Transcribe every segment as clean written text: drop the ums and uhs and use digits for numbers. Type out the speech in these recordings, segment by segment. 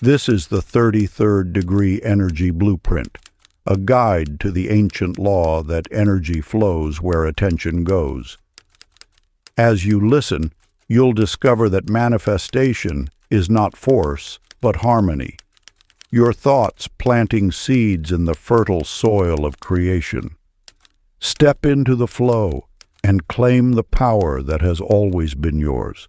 This is the 33rd degree energy blueprint, a guide to the ancient law that energy flows where attention goes. As you listen, you'll discover that manifestation is not force, but harmony. Your thoughts planting seeds in the fertile soil of creation. Step into the flow and claim the power that has always been yours.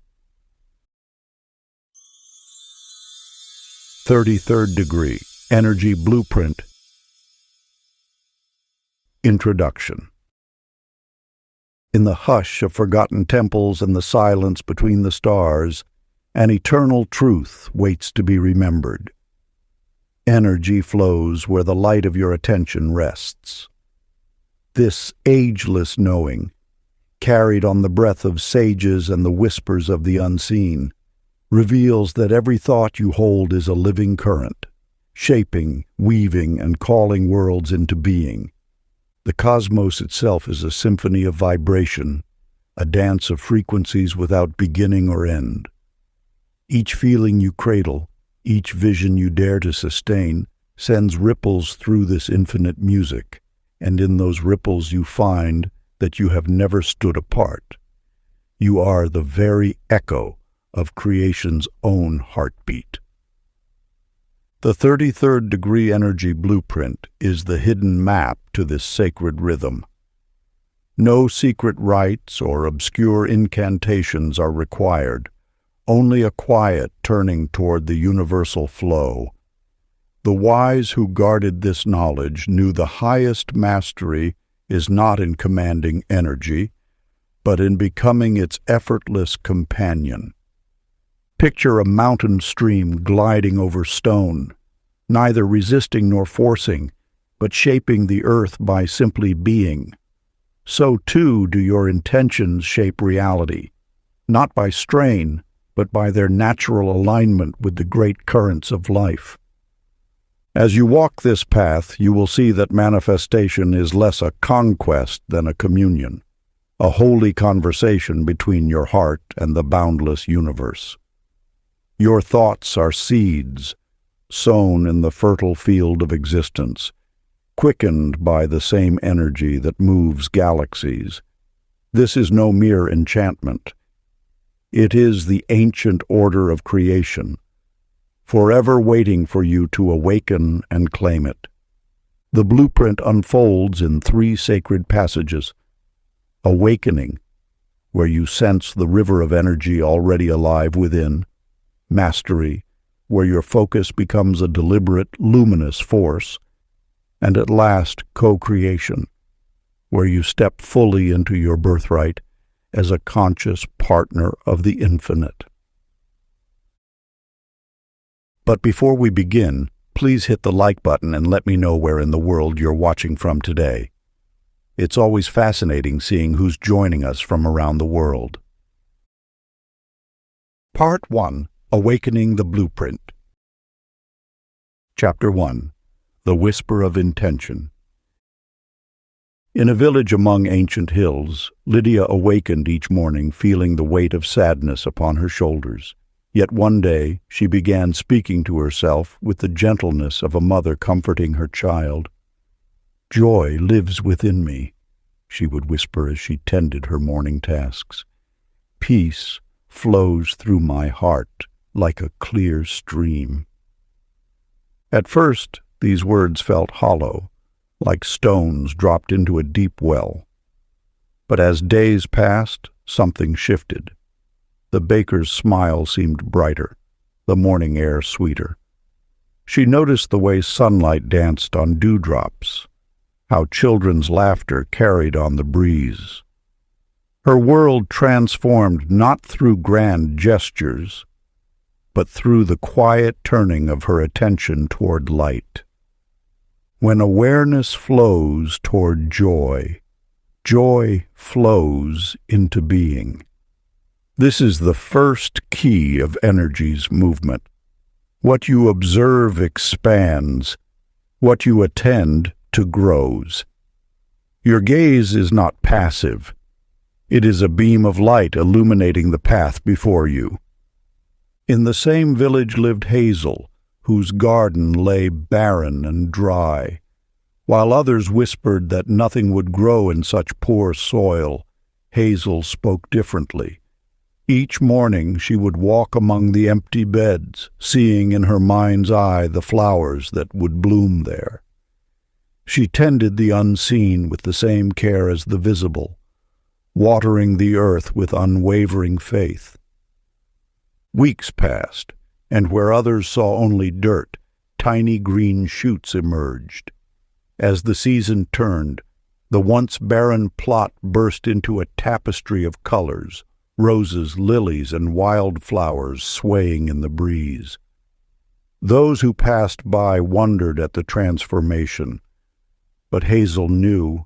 33rd degree energy blueprint. Introduction. In the hush of forgotten temples and the silence between the stars, an eternal truth waits to be remembered. Energy flows where the light of your attention rests. This ageless knowing, carried on the breath of sages and the whispers of the unseen, reveals that every thought you hold is a living current, shaping, weaving, and calling worlds into being. The cosmos itself is a symphony of vibration, a dance of frequencies without beginning or end. Each feeling you cradle, each vision you dare to sustain, sends ripples through this infinite music, and in those ripples you find that you have never stood apart. You are the very echo of creation's own heartbeat. The 33rd degree energy blueprint is the hidden map to this sacred rhythm. No secret rites or obscure incantations are required, only a quiet turning toward the universal flow. The wise who guarded this knowledge knew the highest mastery is not in commanding energy, but in becoming its effortless companion. Picture a mountain stream gliding over stone, neither resisting nor forcing, but shaping the earth by simply being. So too do your intentions shape reality, not by strain, but by their natural alignment with the great currents of life. As you walk this path, you will see that manifestation is less a conquest than a communion, a holy conversation between your heart and the boundless universe. Your thoughts are seeds, sown in the fertile field of existence, quickened by the same energy that moves galaxies. This is no mere enchantment. It is the ancient order of creation, forever waiting for you to awaken and claim it. The blueprint unfolds in 3 sacred passages. Awakening, where you sense the river of energy already alive within. Mastery, where your focus becomes a deliberate, luminous force. And at last, co-creation, where you step fully into your birthright as a conscious partner of the infinite. But before we begin, please hit the like button and let me know where in the world you're watching from today. It's always fascinating seeing who's joining us from around the world. Part 1. Awakening the Blueprint. Chapter 1. The Whisper of Intention. In a village among ancient hills, Lydia awakened each morning feeling the weight of sadness upon her shoulders. Yet one day she began speaking to herself with the gentleness of a mother comforting her child. "Joy lives within me," she would whisper as she tended her morning tasks. "Peace flows through my heart like a clear stream." At first, these words felt hollow, like stones dropped into a deep well. But as days passed, something shifted. The baker's smile seemed brighter, the morning air sweeter. She noticed the way sunlight danced on dewdrops, how children's laughter carried on the breeze. Her world transformed not through grand gestures, but through the quiet turning of her attention toward light. When awareness flows toward joy, joy flows into being. This is the first key of energy's movement. What you observe expands, what you attend to grows. Your gaze is not passive. It is a beam of light illuminating the path before you. In the same village lived Hazel, whose garden lay barren and dry. While others whispered that nothing would grow in such poor soil, Hazel spoke differently. Each morning she would walk among the empty beds, seeing in her mind's eye the flowers that would bloom there. She tended the unseen with the same care as the visible, watering the earth with unwavering faith. Weeks passed, and where others saw only dirt, tiny green shoots emerged. As the season turned, the once barren plot burst into a tapestry of colors, roses, lilies, and wildflowers swaying in the breeze. Those who passed by wondered at the transformation, but Hazel knew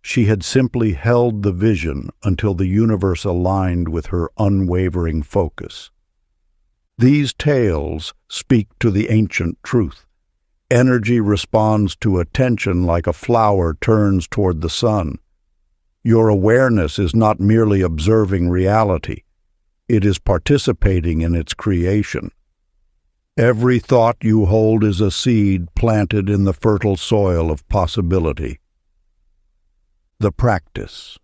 she had simply held the vision until the universe aligned with her unwavering focus. These tales speak to the ancient truth. Energy responds to attention like a flower turns toward the sun. Your awareness is not merely observing reality. It is participating in its creation. Every thought you hold is a seed planted in the fertile soil of possibility. The practice.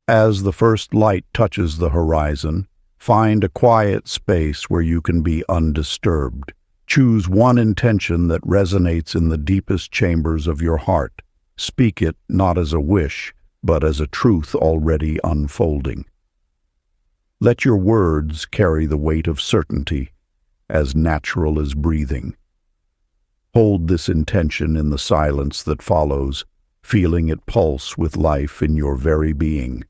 As the first light touches the horizon, find a quiet space where you can be undisturbed. Choose one intention that resonates in the deepest chambers of your heart. Speak it not as a wish, but as a truth already unfolding. Let your words carry the weight of certainty, as natural as breathing. Hold this intention in the silence that follows, feeling it pulse with life in your very being.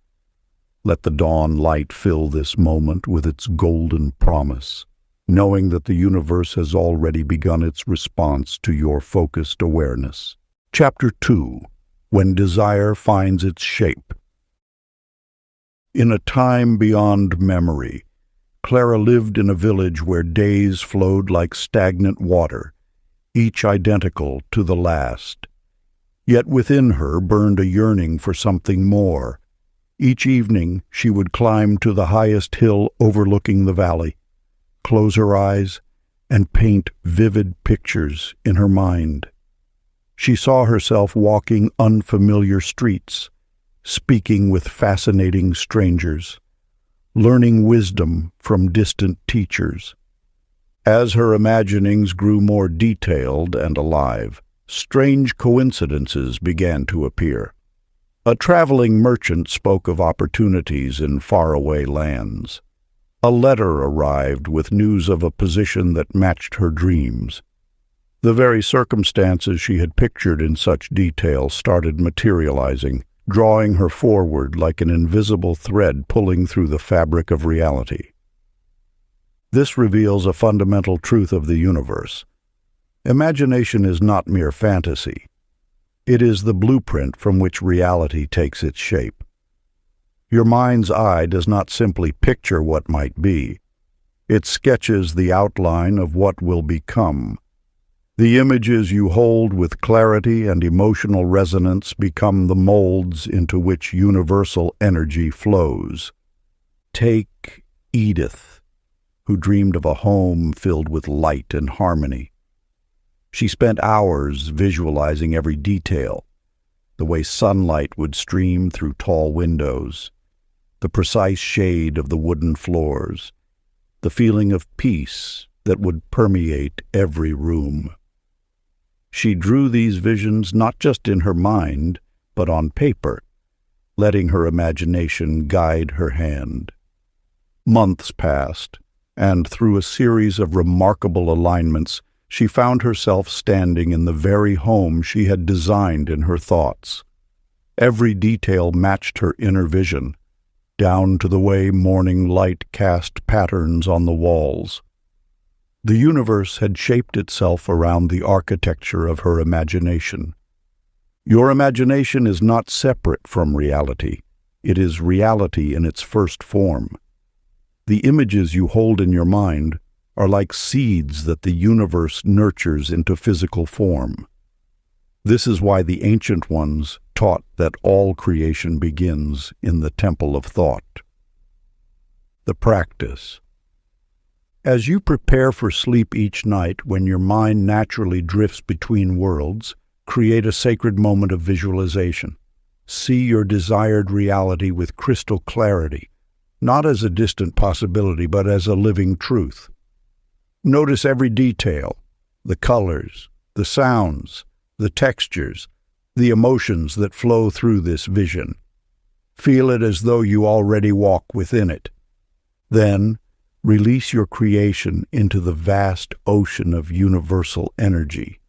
Let the dawn light fill this moment with its golden promise, knowing that the universe has already begun its response to your focused awareness. Chapter 2. When Desire Finds Its Shape. In a time beyond memory, Clara lived in a village where days flowed like stagnant water, each identical to the last. Yet within her burned a yearning for something more. Each evening she would climb to the highest hill overlooking the valley, close her eyes, and paint vivid pictures in her mind. She saw herself walking unfamiliar streets, speaking with fascinating strangers, learning wisdom from distant teachers. As her imaginings grew more detailed and alive, strange coincidences began to appear. A traveling merchant spoke of opportunities in faraway lands. A letter arrived with news of a position that matched her dreams. The very circumstances she had pictured in such detail started materializing, drawing her forward like an invisible thread pulling through the fabric of reality. This reveals a fundamental truth of the universe. Imagination is not mere fantasy. It is the blueprint from which reality takes its shape. Your mind's eye does not simply picture what might be. It sketches the outline of what will become. The images you hold with clarity and emotional resonance become the molds into which universal energy flows. Take Edith, who dreamed of a home filled with light and harmony. She spent hours visualizing every detail, the way sunlight would stream through tall windows, the precise shade of the wooden floors, the feeling of peace that would permeate every room. She drew these visions not just in her mind, but on paper, letting her imagination guide her hand. Months passed, and through a series of remarkable alignments, she found herself standing in the very home she had designed in her thoughts. Every detail matched her inner vision, down to the way morning light cast patterns on the walls. The universe had shaped itself around the architecture of her imagination. Your imagination is not separate from reality. It is reality in its first form. The images you hold in your mind are like seeds that the universe nurtures into physical form. This is why the ancient ones taught that all creation begins in the temple of thought. The practice. As you prepare for sleep each night, when your mind naturally drifts between worlds, create a sacred moment of visualization. See your desired reality with crystal clarity, not as a distant possibility, but as a living truth. Notice every detail, the colors, the sounds, the textures, the emotions that flow through this vision. Feel it as though you already walk within it. Then, release your creation into the vast ocean of universal energy,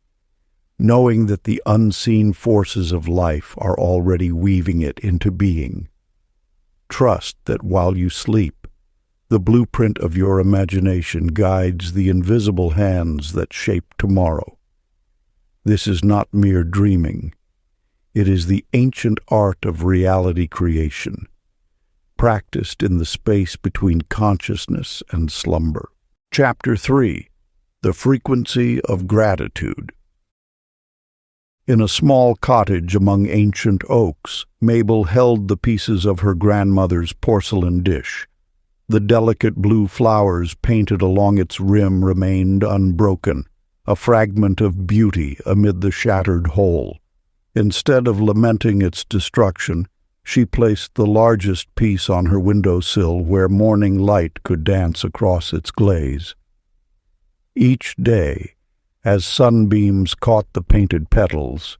knowing that the unseen forces of life are already weaving it into being. Trust that while you sleep, the blueprint of your imagination guides the invisible hands that shape tomorrow. This is not mere dreaming. It is the ancient art of reality creation, practiced in the space between consciousness and slumber. Chapter 3. The Frequency of Gratitude. In a small cottage among ancient oaks, Mabel held the pieces of her grandmother's porcelain dish. The delicate blue flowers painted along its rim remained unbroken, a fragment of beauty amid the shattered whole. Instead of lamenting its destruction, she placed the largest piece on her windowsill where morning light could dance across its glaze. Each day, as sunbeams caught the painted petals,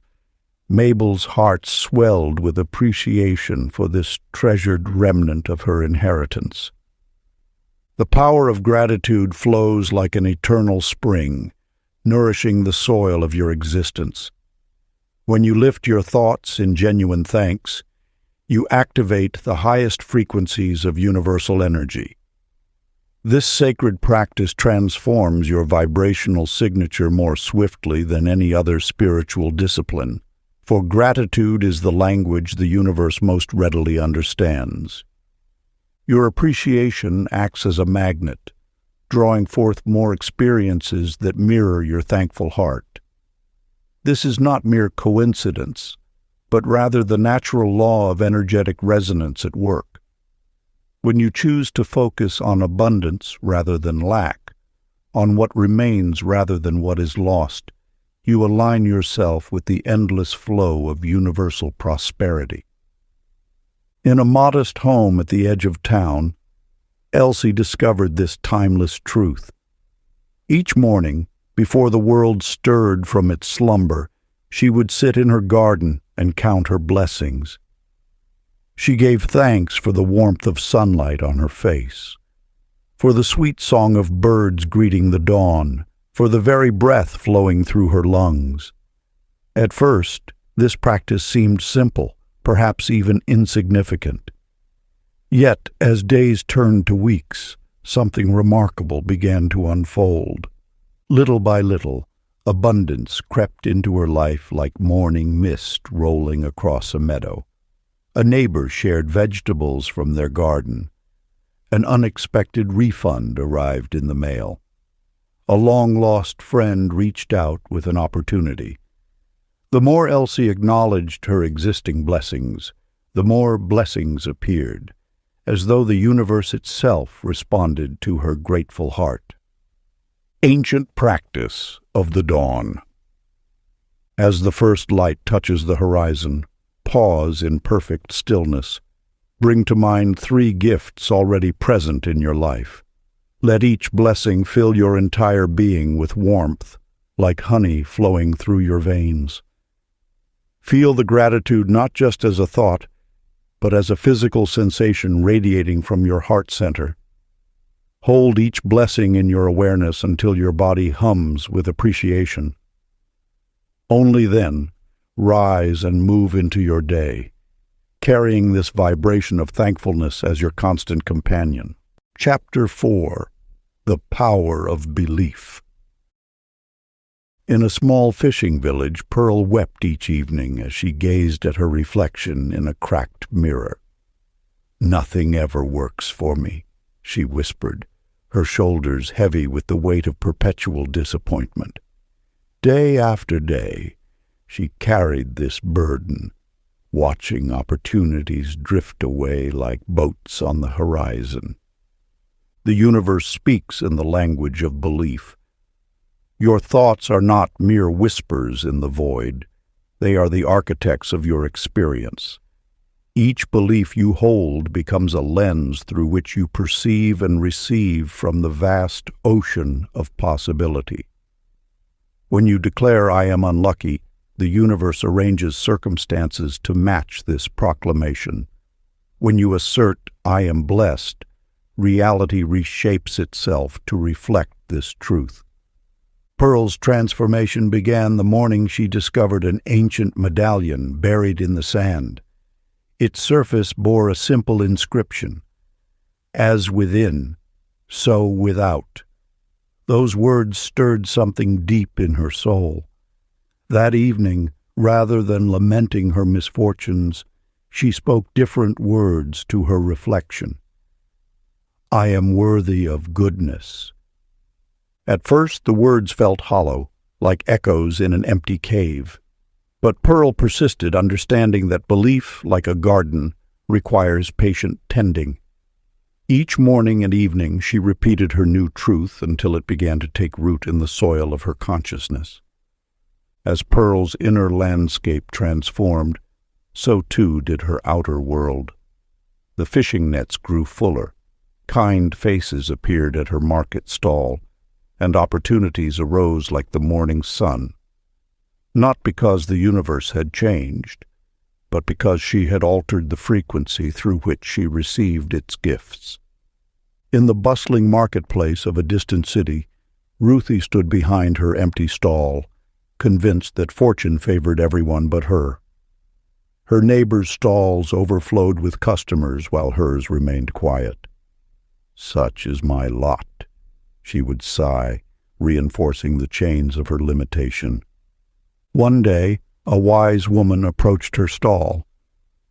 Mabel's heart swelled with appreciation for this treasured remnant of her inheritance. The power of gratitude flows like an eternal spring, nourishing the soil of your existence. When you lift your thoughts in genuine thanks, you activate the highest frequencies of universal energy. This sacred practice transforms your vibrational signature more swiftly than any other spiritual discipline, for gratitude is the language the universe most readily understands. Your appreciation acts as a magnet, drawing forth more experiences that mirror your thankful heart. This is not mere coincidence, but rather the natural law of energetic resonance at work. When you choose to focus on abundance rather than lack, on what remains rather than what is lost, you align yourself with the endless flow of universal prosperity. In a modest home at the edge of town, Elsie discovered this timeless truth. Each morning, before the world stirred from its slumber, she would sit in her garden and count her blessings. She gave thanks for the warmth of sunlight on her face, for the sweet song of birds greeting the dawn, for the very breath flowing through her lungs. At first, this practice seemed simple, perhaps even insignificant. Yet, as days turned to weeks, something remarkable began to unfold. Little by little, abundance crept into her life like morning mist rolling across a meadow. A neighbor shared vegetables from their garden. An unexpected refund arrived in the mail. A long-lost friend reached out with an opportunity. The more Elsie acknowledged her existing blessings, the more blessings appeared, as though the universe itself responded to her grateful heart. Ancient Practice of the Dawn. As the first light touches the horizon, pause in perfect stillness. Bring to mind 3 gifts already present in your life. Let each blessing fill your entire being with warmth, like honey flowing through your veins. Feel the gratitude not just as a thought, but as a physical sensation radiating from your heart center. Hold each blessing in your awareness until your body hums with appreciation. Only then, rise and move into your day, carrying this vibration of thankfulness as your constant companion. Chapter 4. The Power of Belief. In a small fishing village, Pearl wept each evening as she gazed at her reflection in a cracked mirror. "Nothing ever works for me," she whispered, her shoulders heavy with the weight of perpetual disappointment. Day after day, she carried this burden, watching opportunities drift away like boats on the horizon. The universe speaks in the language of belief. Your thoughts are not mere whispers in the void. They are the architects of your experience. Each belief you hold becomes a lens through which you perceive and receive from the vast ocean of possibility. When you declare, "I am unlucky," the universe arranges circumstances to match this proclamation. When you assert, "I am blessed," reality reshapes itself to reflect this truth. Pearl's transformation began the morning she discovered an ancient medallion buried in the sand. Its surface bore a simple inscription, "As within, so without." Those words stirred something deep in her soul. That evening, rather than lamenting her misfortunes, she spoke different words to her reflection. "I am worthy of goodness." At first, the words felt hollow, like echoes in an empty cave. But Pearl persisted, understanding that belief, like a garden, requires patient tending. Each morning and evening she repeated her new truth until it began to take root in the soil of her consciousness. As Pearl's inner landscape transformed, so too did her outer world. The fishing nets grew fuller, kind faces appeared at her market stall, and opportunities arose like the morning sun. Not because the universe had changed, but because she had altered the frequency through which she received its gifts. In the bustling marketplace of a distant city, Ruthie stood behind her empty stall, convinced that fortune favored everyone but her. Her neighbors' stalls overflowed with customers while hers remained quiet. "Such is my lot," she would sigh, reinforcing the chains of her limitation. One day, a wise woman approached her stall.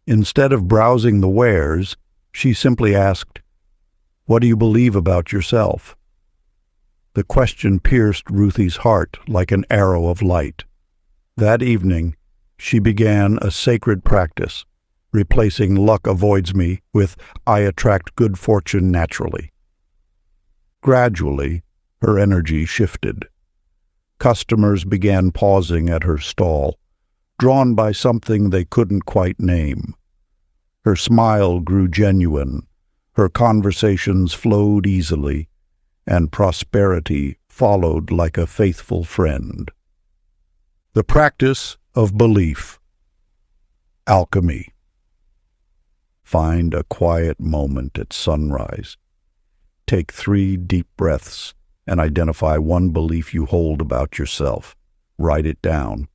Instead of browsing the wares, she simply asked, "What do you believe about yourself?" The question pierced Ruthie's heart like an arrow of light. That evening, she began a sacred practice, replacing "luck avoids me" with "I attract good fortune naturally." Gradually, her energy shifted. Customers began pausing at her stall, drawn by something they couldn't quite name. Her smile grew genuine, her conversations flowed easily, and prosperity followed like a faithful friend. The practice of belief. Alchemy. Find a quiet moment at sunrise. Take 3 deep breaths and identify one belief you hold about yourself. Write it down.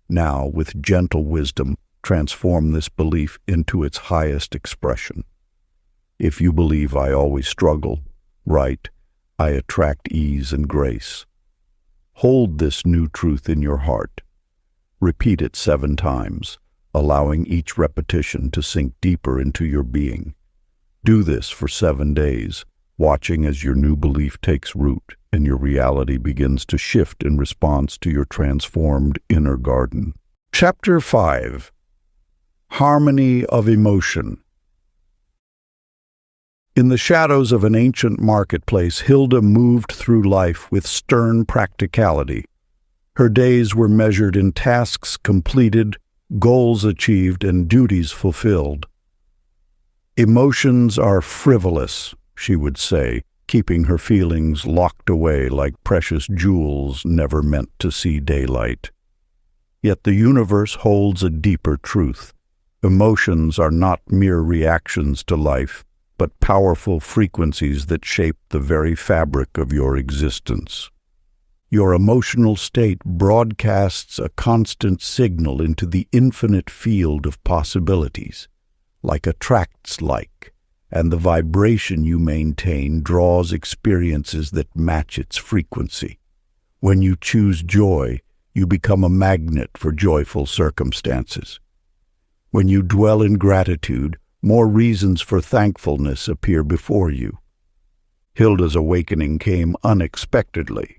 Now, with gentle wisdom, transform this belief into its highest expression. If you believe "I always struggle," write, "I attract ease and grace." Hold this new truth in your heart. Repeat it 7 times, allowing each repetition to sink deeper into your being. Do this for 7 days, watching as your new belief takes root and your reality begins to shift in response to your transformed inner garden. Chapter 5. Harmony of Emotion. In the shadows of an ancient marketplace, Hilda moved through life with stern practicality. Her days were measured in tasks completed, goals achieved, and duties fulfilled. "Emotions are frivolous," she would say, keeping her feelings locked away like precious jewels never meant to see daylight. Yet the universe holds a deeper truth. Emotions are not mere reactions to life, but powerful frequencies that shape the very fabric of your existence. Your emotional state broadcasts a constant signal into the infinite field of possibilities, like attracts like, and the vibration you maintain draws experiences that match its frequency. When you choose joy, you become a magnet for joyful circumstances. When you dwell in gratitude, more reasons for thankfulness appear before you. Hilda's awakening came unexpectedly.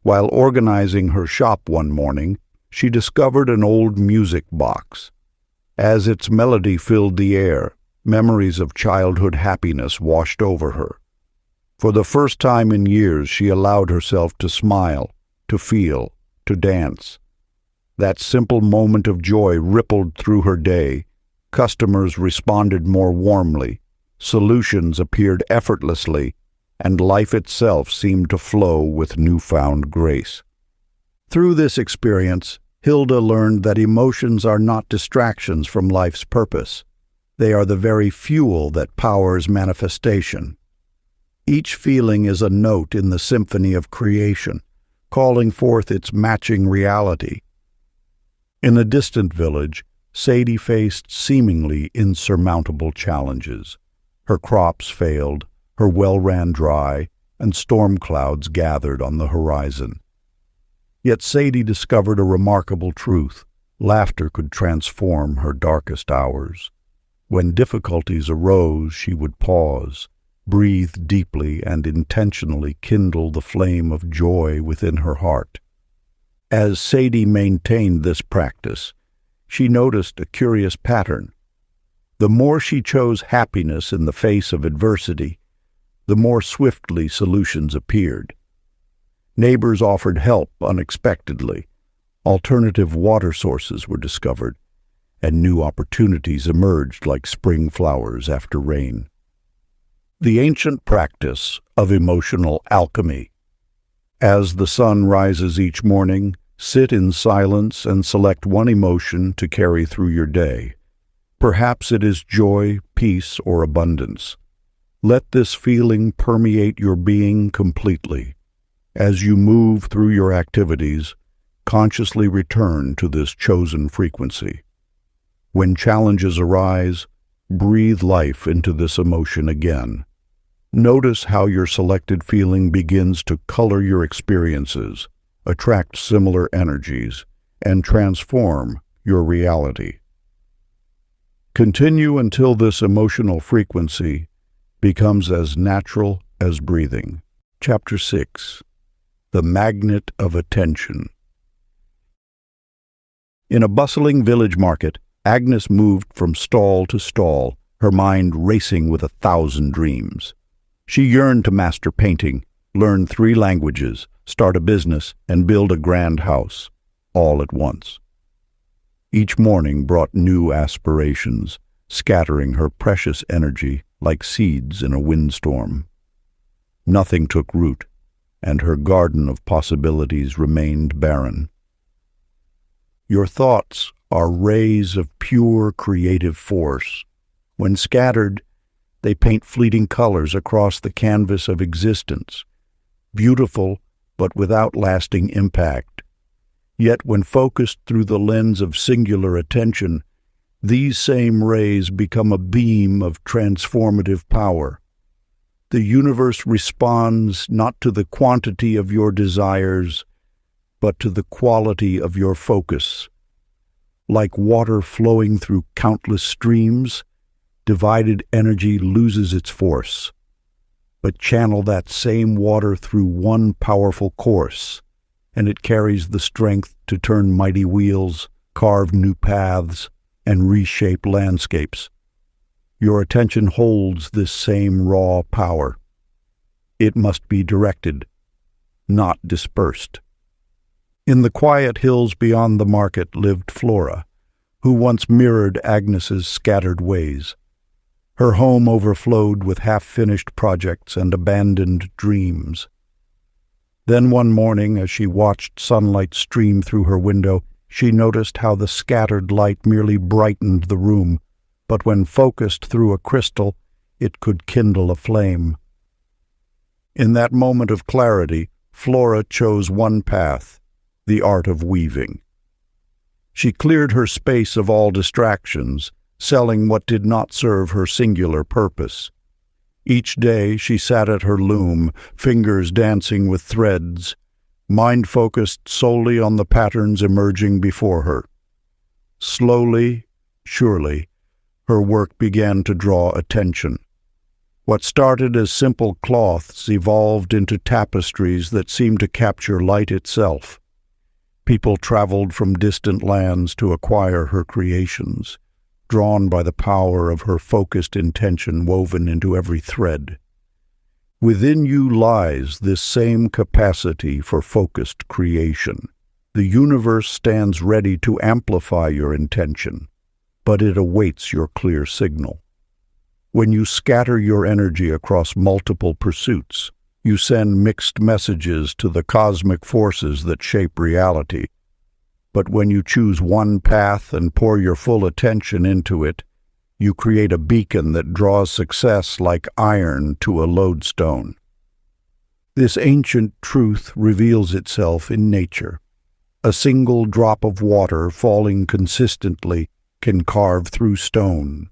While organizing her shop one morning, she discovered an old music box. As its melody filled the air, memories of childhood happiness washed over her. For the first time in years, she allowed herself to smile, to feel, to dance. That simple moment of joy rippled through her day. Customers responded more warmly, solutions appeared effortlessly, and life itself seemed to flow with newfound grace. Through this experience, Hilda learned that emotions are not distractions from life's purpose. They are the very fuel that powers manifestation. Each feeling is a note in the symphony of creation, calling forth its matching reality. In a distant village, Sadie faced seemingly insurmountable challenges. Her crops failed, her well ran dry, and storm clouds gathered on the horizon. Yet Sadie discovered a remarkable truth. Laughter could transform her darkest hours. When difficulties arose, she would pause, breathe deeply, and intentionally kindle the flame of joy within her heart. As Sadie maintained this practice, she noticed a curious pattern. The more she chose happiness in the face of adversity, the more swiftly solutions appeared. Neighbors offered help unexpectedly, alternative water sources were discovered, and new opportunities emerged like spring flowers after rain. The ancient practice of emotional alchemy. As the sun rises each morning, sit in silence and select one emotion to carry through your day. Perhaps it is joy, peace, or abundance. Let this feeling permeate your being completely. As you move through your activities, consciously return to this chosen frequency. When challenges arise, breathe life into this emotion again. Notice how your selected feeling begins to color your experiences, attract similar energies, and transform your reality. Continue until this emotional frequency becomes as natural as breathing. Chapter 6. The Magnet of Attention. In a bustling village market, Agnes moved from stall to stall, her mind racing with 1,000 dreams. She yearned to master painting, learn 3 languages, start a business, and build a grand house, all at once. Each morning brought new aspirations, scattering her precious energy like seeds in a windstorm. Nothing took root, and her garden of possibilities remained barren. Your thoughts are rays of pure creative force. When scattered, they paint fleeting colors across the canvas of existence, beautiful but without lasting impact. Yet when focused through the lens of singular attention, these same rays become a beam of transformative power. The universe responds not to the quantity of your desires, but to the quality of your focus. Like water flowing through countless streams, divided energy loses its force. But channel that same water through one powerful course, and it carries the strength to turn mighty wheels, carve new paths, and reshape landscapes. Your attention holds this same raw power. It must be directed, not dispersed. In the quiet hills beyond the market lived Flora, who once mirrored Agnes's scattered ways. Her home overflowed with half-finished projects and abandoned dreams. Then one morning, as she watched sunlight stream through her window, she noticed how the scattered light merely brightened the room, but when focused through a crystal, it could kindle a flame. In that moment of clarity, Flora chose one path, the art of weaving. She cleared her space of all distractions, selling what did not serve her singular purpose. Each day she sat at her loom, fingers dancing with threads, mind focused solely on the patterns emerging before her. Slowly, surely, her work began to draw attention. What started as simple cloths evolved into tapestries that seemed to capture light itself. People traveled from distant lands to acquire her creations, drawn by the power of her focused intention woven into every thread. Within you lies this same capacity for focused creation. The universe stands ready to amplify your intention, but it awaits your clear signal. When you scatter your energy across multiple pursuits, you send mixed messages to the cosmic forces that shape reality. But when you choose one path and pour your full attention into it, you create a beacon that draws success like iron to a lodestone. This ancient truth reveals itself in nature. A single drop of water falling consistently can carve through stone.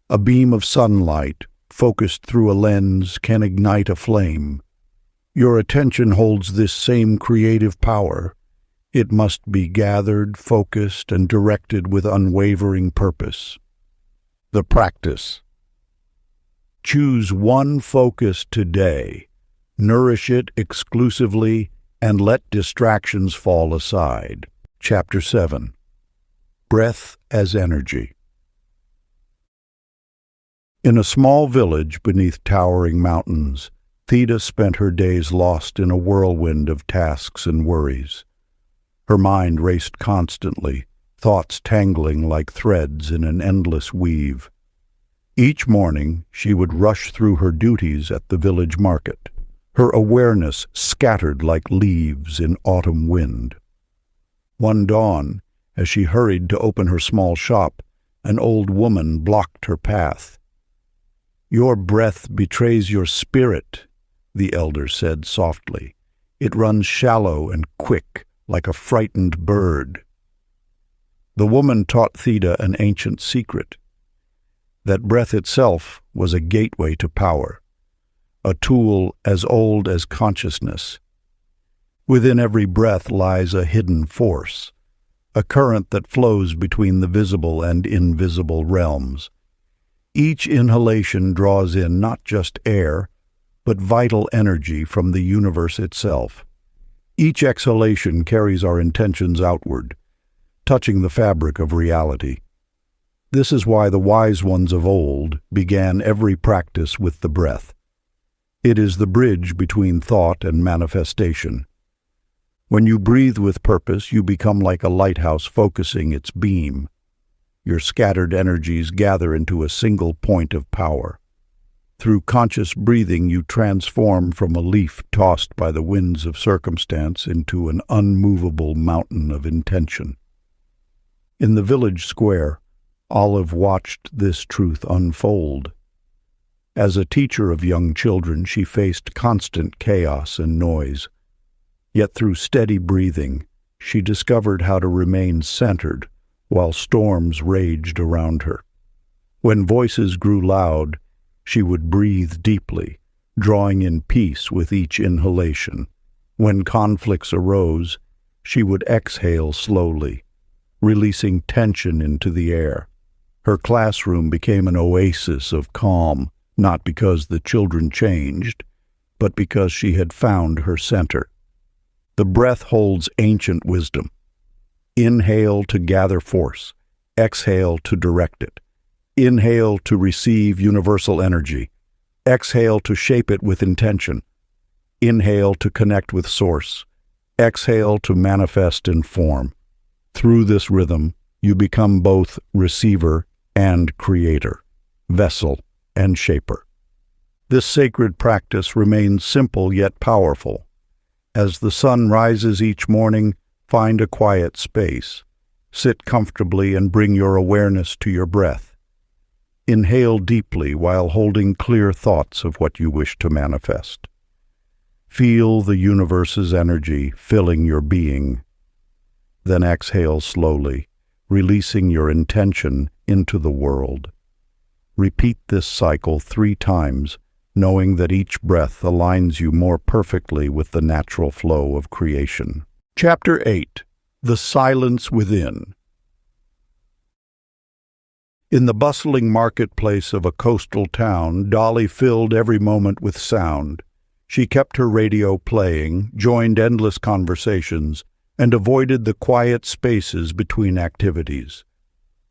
A beam of sunlight, focused through a lens, can ignite a flame. Your attention holds this same creative power. It must be gathered, focused, and directed with unwavering purpose. The practice. Choose one focus today. Nourish it exclusively and let distractions fall aside. Chapter 7. Breath as Energy. In a small village beneath towering mountains, Theda spent her days lost in a whirlwind of tasks and worries. Her mind raced constantly, thoughts tangling like threads in an endless weave. Each morning she would rush through her duties at the village market, her awareness scattered like leaves in autumn wind. One dawn, as she hurried to open her small shop, an old woman blocked her path. "Your breath betrays your spirit," the elder said softly. "It runs shallow and quick, like a frightened bird." The woman taught Theda an ancient secret, that breath itself was a gateway to power, a tool as old as consciousness. Within every breath lies a hidden force, a current that flows between the visible and invisible realms. Each inhalation draws in not just air, but vital energy from the universe itself. Each exhalation carries our intentions outward, touching the fabric of reality. This is why the wise ones of old began every practice with the breath. It is the bridge between thought and manifestation. When you breathe with purpose, you become like a lighthouse focusing its beam. Your scattered energies gather into a single point of power. Through conscious breathing, you transform from a leaf tossed by the winds of circumstance into an unmovable mountain of intention. In the village square, Olive watched this truth unfold. As a teacher of young children, she faced constant chaos and noise. Yet through steady breathing, she discovered how to remain centered while storms raged around her. When voices grew loud, she would breathe deeply, drawing in peace with each inhalation. When conflicts arose, she would exhale slowly, releasing tension into the air. Her classroom became an oasis of calm, not because the children changed, but because she had found her center. The breath holds ancient wisdom. Inhale to gather force. Exhale to direct it. Inhale to receive universal energy. Exhale to shape it with intention. Inhale to connect with source. Exhale to manifest in form. Through this rhythm, you become both receiver and creator, vessel and shaper. This sacred practice remains simple yet powerful. As the sun rises each morning, find a quiet space. Sit comfortably and bring your awareness to your breath. Inhale deeply while holding clear thoughts of what you wish to manifest. Feel the universe's energy filling your being. Then exhale slowly, releasing your intention into the world. Repeat this cycle 3 times, knowing that each breath aligns you more perfectly with the natural flow of creation. Chapter 8. The Silence Within. In the bustling marketplace of a coastal town, Dolly filled every moment with sound. She kept her radio playing, joined endless conversations, and avoided the quiet spaces between activities.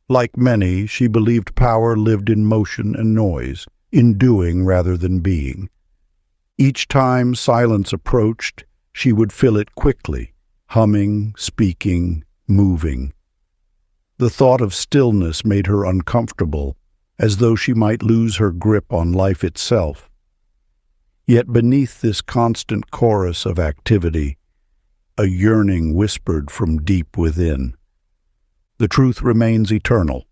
Like many, she believed power lived in motion and noise, in doing rather than being. Each time silence approached, she would fill it quickly, humming, speaking, moving. The thought of stillness made her uncomfortable, as though she might lose her grip on life itself. Yet beneath this constant chorus of activity, a yearning whispered from deep within. The truth remains eternal.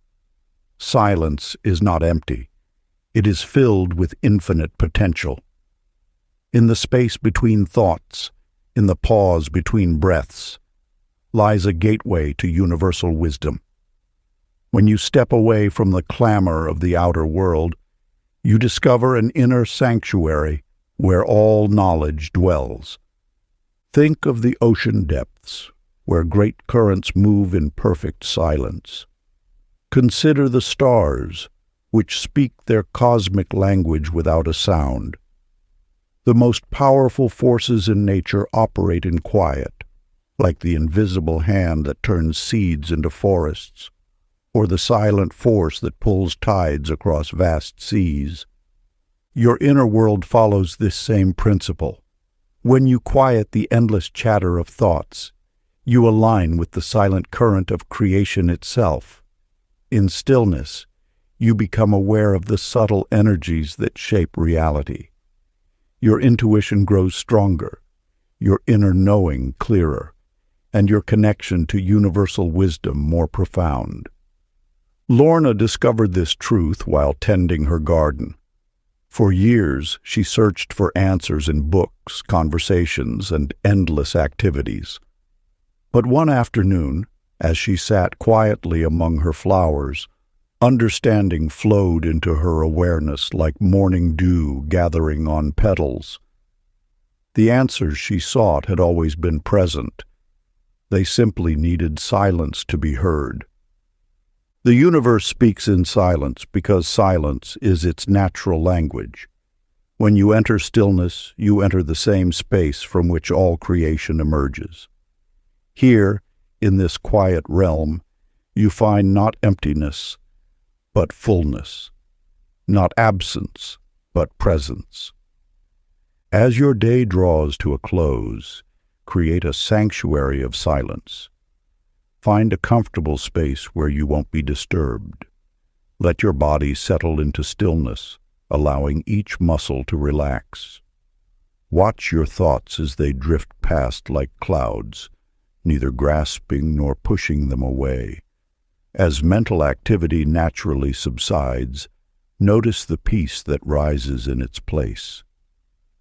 Silence is not empty. It is filled with infinite potential. In the space between thoughts, in the pause between breaths, lies a gateway to universal wisdom. When you step away from the clamor of the outer world, you discover an inner sanctuary where all knowledge dwells. Think of the ocean depths, where great currents move in perfect silence. Consider the stars, which speak their cosmic language without a sound. The most powerful forces in nature operate in quiet, like the invisible hand that turns seeds into forests, or the silent force that pulls tides across vast seas. Your inner world follows this same principle. When you quiet the endless chatter of thoughts, you align with the silent current of creation itself. In stillness, you become aware of the subtle energies that shape reality. Your intuition grows stronger, your inner knowing clearer, and your connection to universal wisdom more profound. Lorna discovered this truth while tending her garden. For years, she searched for answers in books, conversations, and endless activities. But one afternoon, as she sat quietly among her flowers, understanding flowed into her awareness like morning dew gathering on petals. The answers she sought had always been present. They simply needed silence to be heard. The universe speaks in silence because silence is its natural language. When you enter stillness, you enter the same space from which all creation emerges. Here, in this quiet realm, you find not emptiness, but fullness, not absence, but presence. As your day draws to a close, create a sanctuary of silence. Find a comfortable space where you won't be disturbed. Let your body settle into stillness, allowing each muscle to relax. Watch your thoughts as they drift past like clouds, neither grasping nor pushing them away. As mental activity naturally subsides, notice the peace that rises in its place.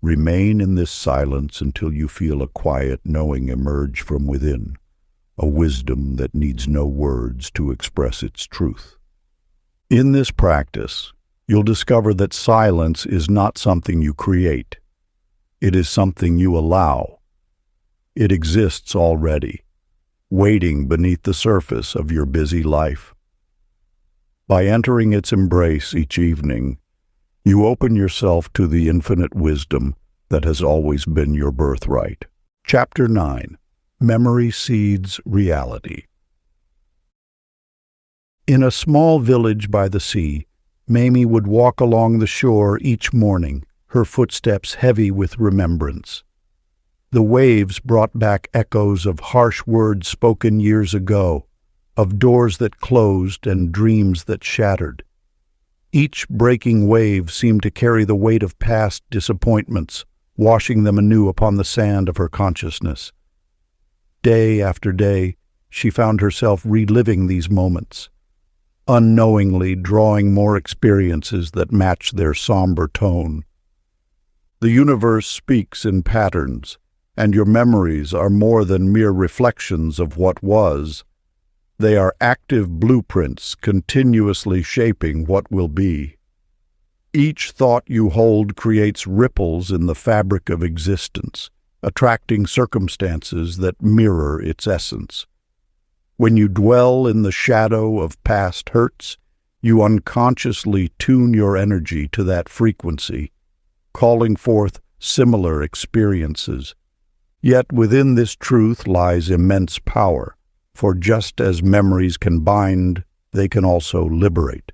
Remain in this silence until you feel a quiet knowing emerge from within, a wisdom that needs no words to express its truth. In this practice, you'll discover that silence is not something you create. It is something you allow. It exists already, waiting beneath the surface of your busy life. By entering its embrace each evening, you open yourself to the infinite wisdom that has always been your birthright. Chapter 9. Memory Seeds Reality. In a small village by the sea, Mamie would walk along the shore each morning, her footsteps heavy with remembrance. The waves brought back echoes of harsh words spoken years ago, of doors that closed and dreams that shattered. Each breaking wave seemed to carry the weight of past disappointments, washing them anew upon the sand of her consciousness. Day after day, she found herself reliving these moments, unknowingly drawing more experiences that matched their somber tone. The universe speaks in patterns, and your memories are more than mere reflections of what was. They are active blueprints continuously shaping what will be. Each thought you hold creates ripples in the fabric of existence, attracting circumstances that mirror its essence. When you dwell in the shadow of past hurts, you unconsciously tune your energy to that frequency, calling forth similar experiences. Yet within this truth lies immense power, for just as memories can bind, they can also liberate.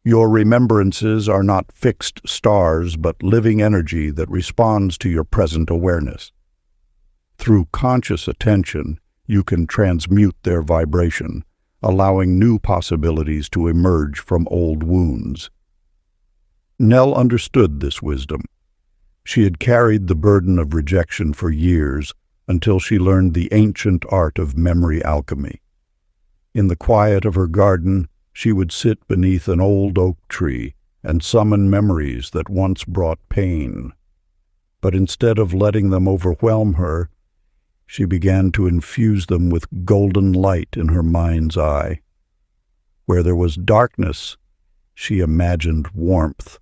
Your remembrances are not fixed stars, but living energy that responds to your present awareness. Through conscious attention, you can transmute their vibration, allowing new possibilities to emerge from old wounds. Nell understood this wisdom. She had carried the burden of rejection for years until she learned the ancient art of memory alchemy. In the quiet of her garden, she would sit beneath an old oak tree and summon memories that once brought pain. But instead of letting them overwhelm her, she began to infuse them with golden light in her mind's eye. Where there was darkness, she imagined warmth.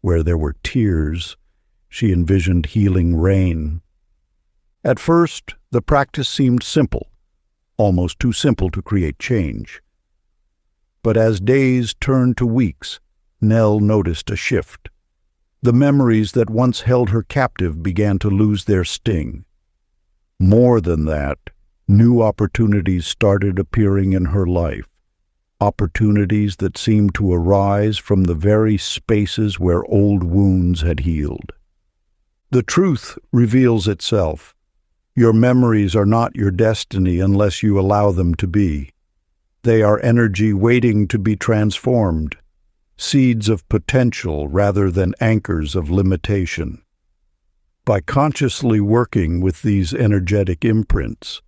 Where there were tears, she envisioned healing rain. At first, the practice seemed simple, almost too simple to create change. But as days turned to weeks, Nell noticed a shift. The memories that once held her captive began to lose their sting. More than that, new opportunities started appearing in her life, opportunities that seemed to arise from the very spaces where old wounds had healed. The truth reveals itself. Your memories are not your destiny unless you allow them to be. They are energy waiting to be transformed, seeds of potential rather than anchors of limitation. By consciously working with these energetic imprints,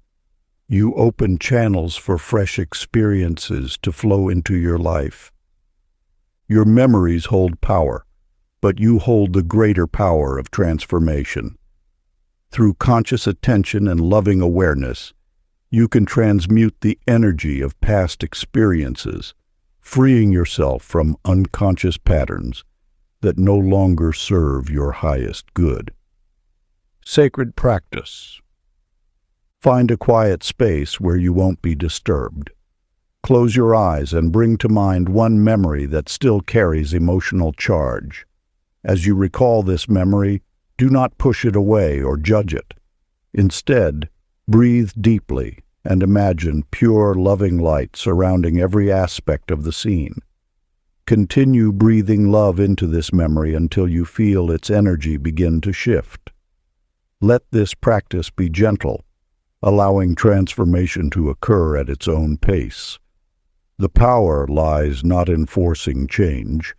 you open channels for fresh experiences to flow into your life. Your memories hold power, but you hold the greater power of transformation. Through conscious attention and loving awareness, you can transmute the energy of past experiences, freeing yourself from unconscious patterns that no longer serve your highest good. Sacred practice. Find a quiet space where you won't be disturbed. Close your eyes and bring to mind one memory that still carries emotional charge. As you recall this memory, do not push it away or judge it. Instead, breathe deeply and imagine pure, loving light surrounding every aspect of the scene. Continue breathing love into this memory until you feel its energy begin to shift. Let this practice be gentle, allowing transformation to occur at its own pace. The power lies not in forcing change,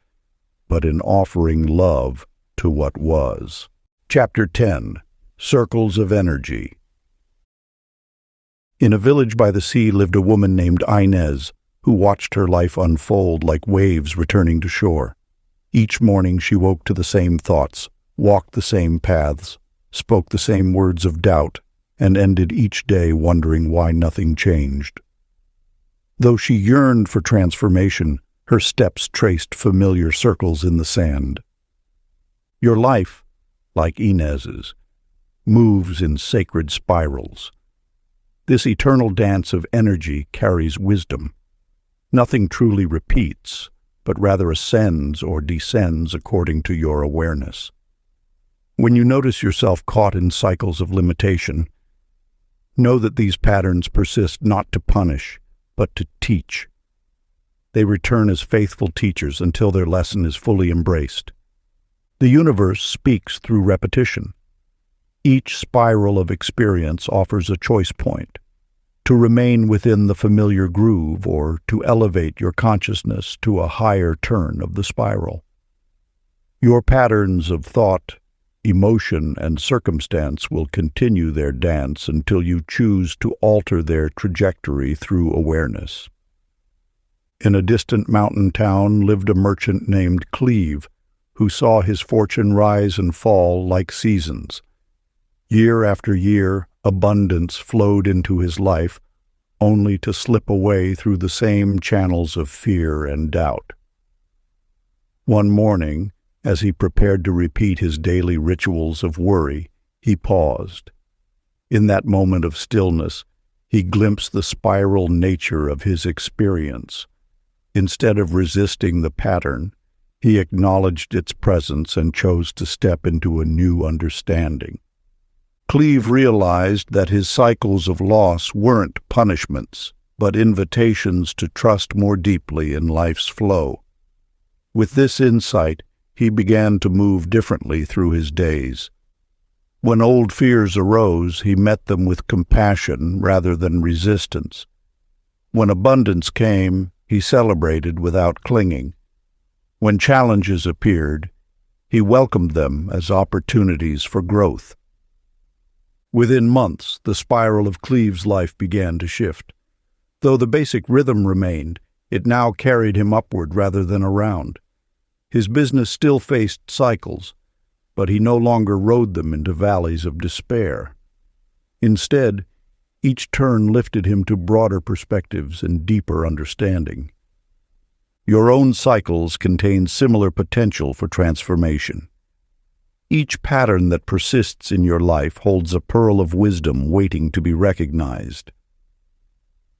but in offering love to what was. Chapter 10. Circles of Energy. In a village by the sea lived a woman named Inez, who watched her life unfold like waves returning to shore. Each morning she woke to the same thoughts, walked the same paths, spoke the same words of doubt, and ended each day wondering why nothing changed. Though she yearned for transformation, her steps traced familiar circles in the sand. Your life, like Inez's, moves in sacred spirals. This eternal dance of energy carries wisdom. Nothing truly repeats, but rather ascends or descends according to your awareness. When you notice yourself caught in cycles of limitation, know that these patterns persist not to punish, but to teach. They return as faithful teachers until their lesson is fully embraced. The universe speaks through repetition. Each spiral of experience offers a choice point: to remain within the familiar groove or to elevate your consciousness to a higher turn of the spiral. Your patterns of thought, emotion, and circumstance will continue their dance until you choose to alter their trajectory through awareness. In a distant mountain town lived a merchant named Cleve, who saw his fortune rise and fall like seasons. Year after year, abundance flowed into his life, only to slip away through the same channels of fear and doubt. One morning, as he prepared to repeat his daily rituals of worry, he paused. In that moment of stillness, he glimpsed the spiral nature of his experience. Instead of resisting the pattern, he acknowledged its presence and chose to step into a new understanding. Cleve realized that his cycles of loss weren't punishments, but invitations to trust more deeply in life's flow. With this insight, he began to move differently through his days. When old fears arose, he met them with compassion rather than resistance. When abundance came, he celebrated without clinging. When challenges appeared, he welcomed them as opportunities for growth. Within months, the spiral of Cleve's life began to shift. Though the basic rhythm remained, it now carried him upward rather than around. His business still faced cycles, but he no longer rode them into valleys of despair. Instead, each turn lifted him to broader perspectives and deeper understanding. Your own cycles contain similar potential for transformation. Each pattern that persists in your life holds a pearl of wisdom waiting to be recognized.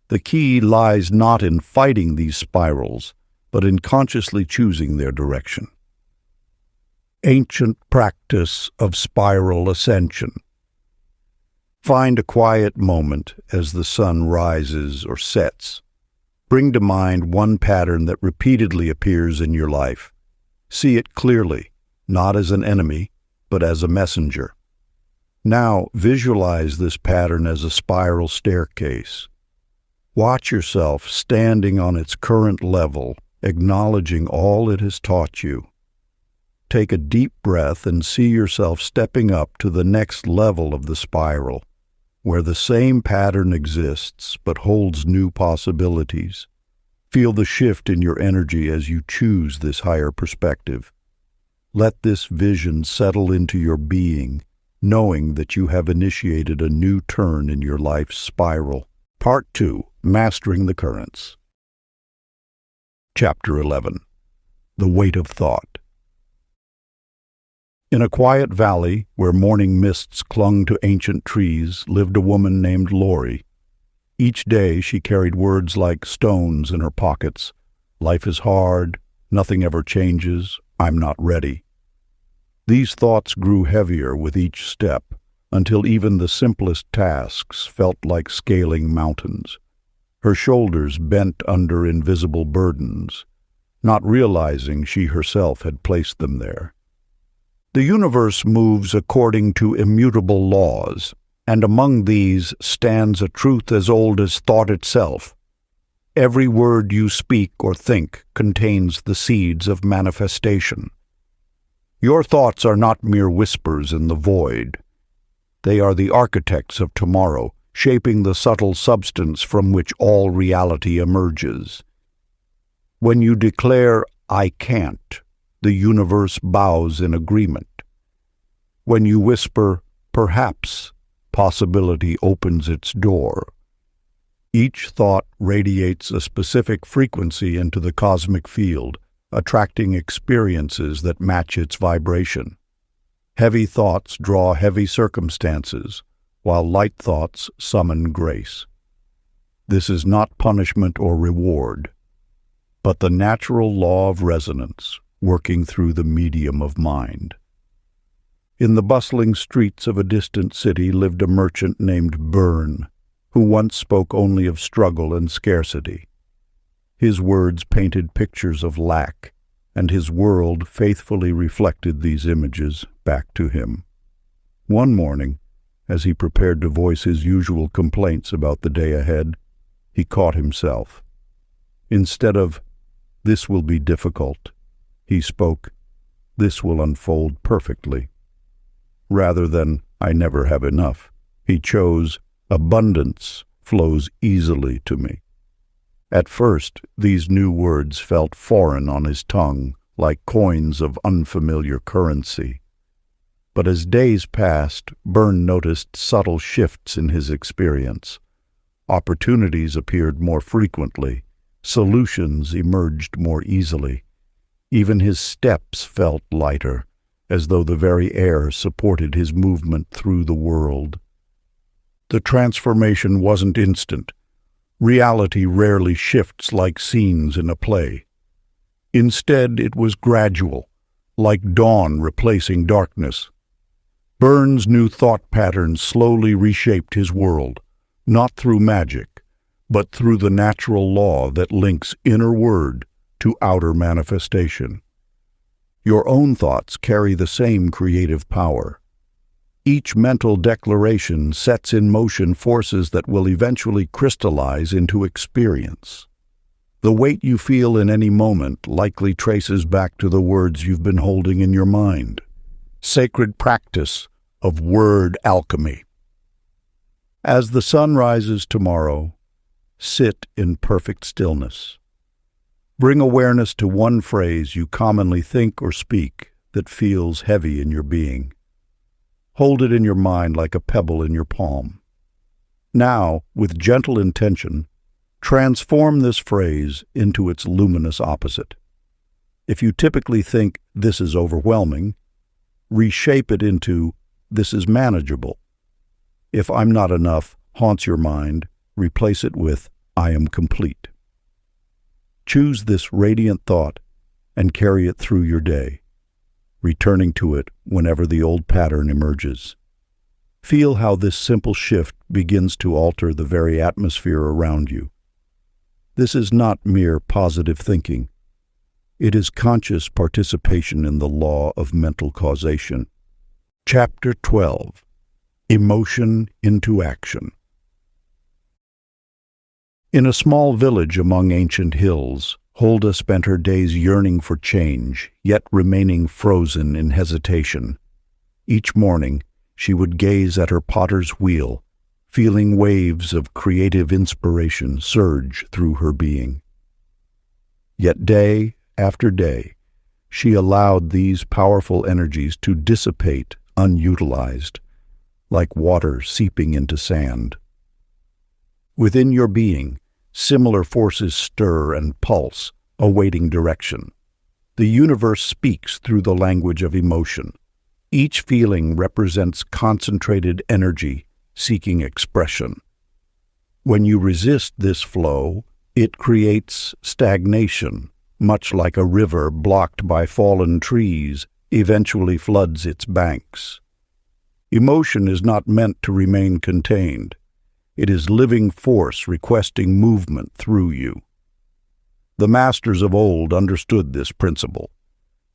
The key lies not in fighting these spirals, but in consciously choosing their direction. Ancient practice of spiral ascension. Find a quiet moment as the sun rises or sets. Bring to mind one pattern that repeatedly appears in your life. See it clearly, not as an enemy, but as a messenger. Now visualize this pattern as a spiral staircase. Watch yourself standing on its current level, acknowledging all it has taught you. Take a deep breath and see yourself stepping up to the next level of the spiral, where the same pattern exists but holds new possibilities. Feel the shift in your energy as you choose this higher perspective. Let this vision settle into your being, knowing that you have initiated a new turn in your life's spiral. Part 2. Mastering the Currents. Chapter 11. The Weight of Thought. In a quiet valley where morning mists clung to ancient trees lived a woman named Lori. Each day she carried words like stones in her pockets. Life is hard, nothing ever changes, I'm not ready. These thoughts grew heavier with each step, until even the simplest tasks felt like scaling mountains. Her shoulders bent under invisible burdens, not realizing she herself had placed them there. The universe moves according to immutable laws, and among these stands a truth as old as thought itself. Every word you speak or think contains the seeds of manifestation. Your thoughts are not mere whispers in the void. They are the architects of tomorrow, shaping the subtle substance from which all reality emerges. When you declare, "I can't," the universe bows in agreement. When you whisper, "Perhaps," possibility opens its door. Each thought radiates a specific frequency into the cosmic field, attracting experiences that match its vibration. Heavy thoughts draw heavy circumstances, while light thoughts summon grace. This is not punishment or reward, but the natural law of resonance working through the medium of mind. In the bustling streets of a distant city lived a merchant named Byrne, who once spoke only of struggle and scarcity. His words painted pictures of lack, and his world faithfully reflected these images back to him. One morning, as he prepared to voice his usual complaints about the day ahead, he caught himself. Instead of, "This will be difficult," he spoke, "This will unfold perfectly." Rather than, "I never have enough," he chose, "Abundance flows easily to me." At first, these new words felt foreign on his tongue, like coins of unfamiliar currency. But as days passed, Byrne noticed subtle shifts in his experience. Opportunities appeared more frequently. Solutions emerged more easily. Even his steps felt lighter, as though the very air supported his movement through the world. The transformation wasn't instant. Reality rarely shifts like scenes in a play. Instead, it was gradual, like dawn replacing darkness. Byrne's new thought patterns slowly reshaped his world, not through magic, but through the natural law that links inner word to outer manifestation. Your own thoughts carry the same creative power. Each mental declaration sets in motion forces that will eventually crystallize into experience. The weight you feel in any moment likely traces back to the words you've been holding in your mind. Sacred practice of word alchemy. As the sun rises tomorrow, sit in perfect stillness. Bring awareness to one phrase you commonly think or speak that feels heavy in your being. Hold it in your mind like a pebble in your palm. Now, with gentle intention, transform this phrase into its luminous opposite. If you typically think, "This is overwhelming," reshape it into, "This is manageable." If "I'm not enough" haunts your mind, replace it with, "I am complete." Choose this radiant thought and carry it through your day, returning to it whenever the old pattern emerges. Feel how this simple shift begins to alter the very atmosphere around you. This is not mere positive thinking. It is conscious participation in the law of mental causation. Chapter 12. Emotion into Action. In a small village among ancient hills, Hulda spent her days yearning for change, yet remaining frozen in hesitation. Each morning, she would gaze at her potter's wheel, feeling waves of creative inspiration surge through her being. Yet day after day, she allowed these powerful energies to dissipate unutilized, like water seeping into sand. Within your being, similar forces stir and pulse, awaiting direction. The universe speaks through the language of emotion. Each feeling represents concentrated energy seeking expression. When you resist this flow, it creates stagnation, much like a river blocked by fallen trees eventually floods its banks. Emotion is not meant to remain contained. It is living force requesting movement through you. The masters of old understood this principle.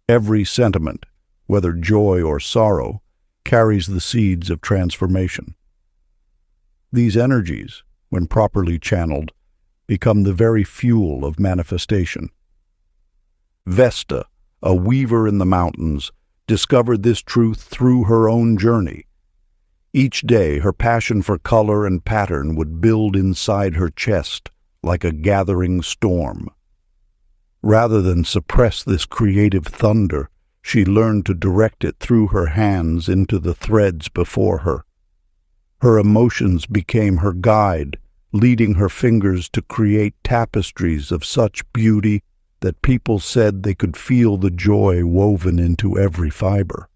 Every sentiment, whether joy or sorrow, carries the seeds of transformation. These energies, when properly channeled, become the very fuel of manifestation. Vesta, a weaver in the mountains, discovered this truth through her own journey. Each day, her passion for color and pattern would build inside her chest like a gathering storm. Rather than suppress this creative thunder, she learned to direct it through her hands into the threads before her. Her emotions became her guide, leading her fingers to create tapestries of such beauty that people said they could feel the joy woven into every fiber.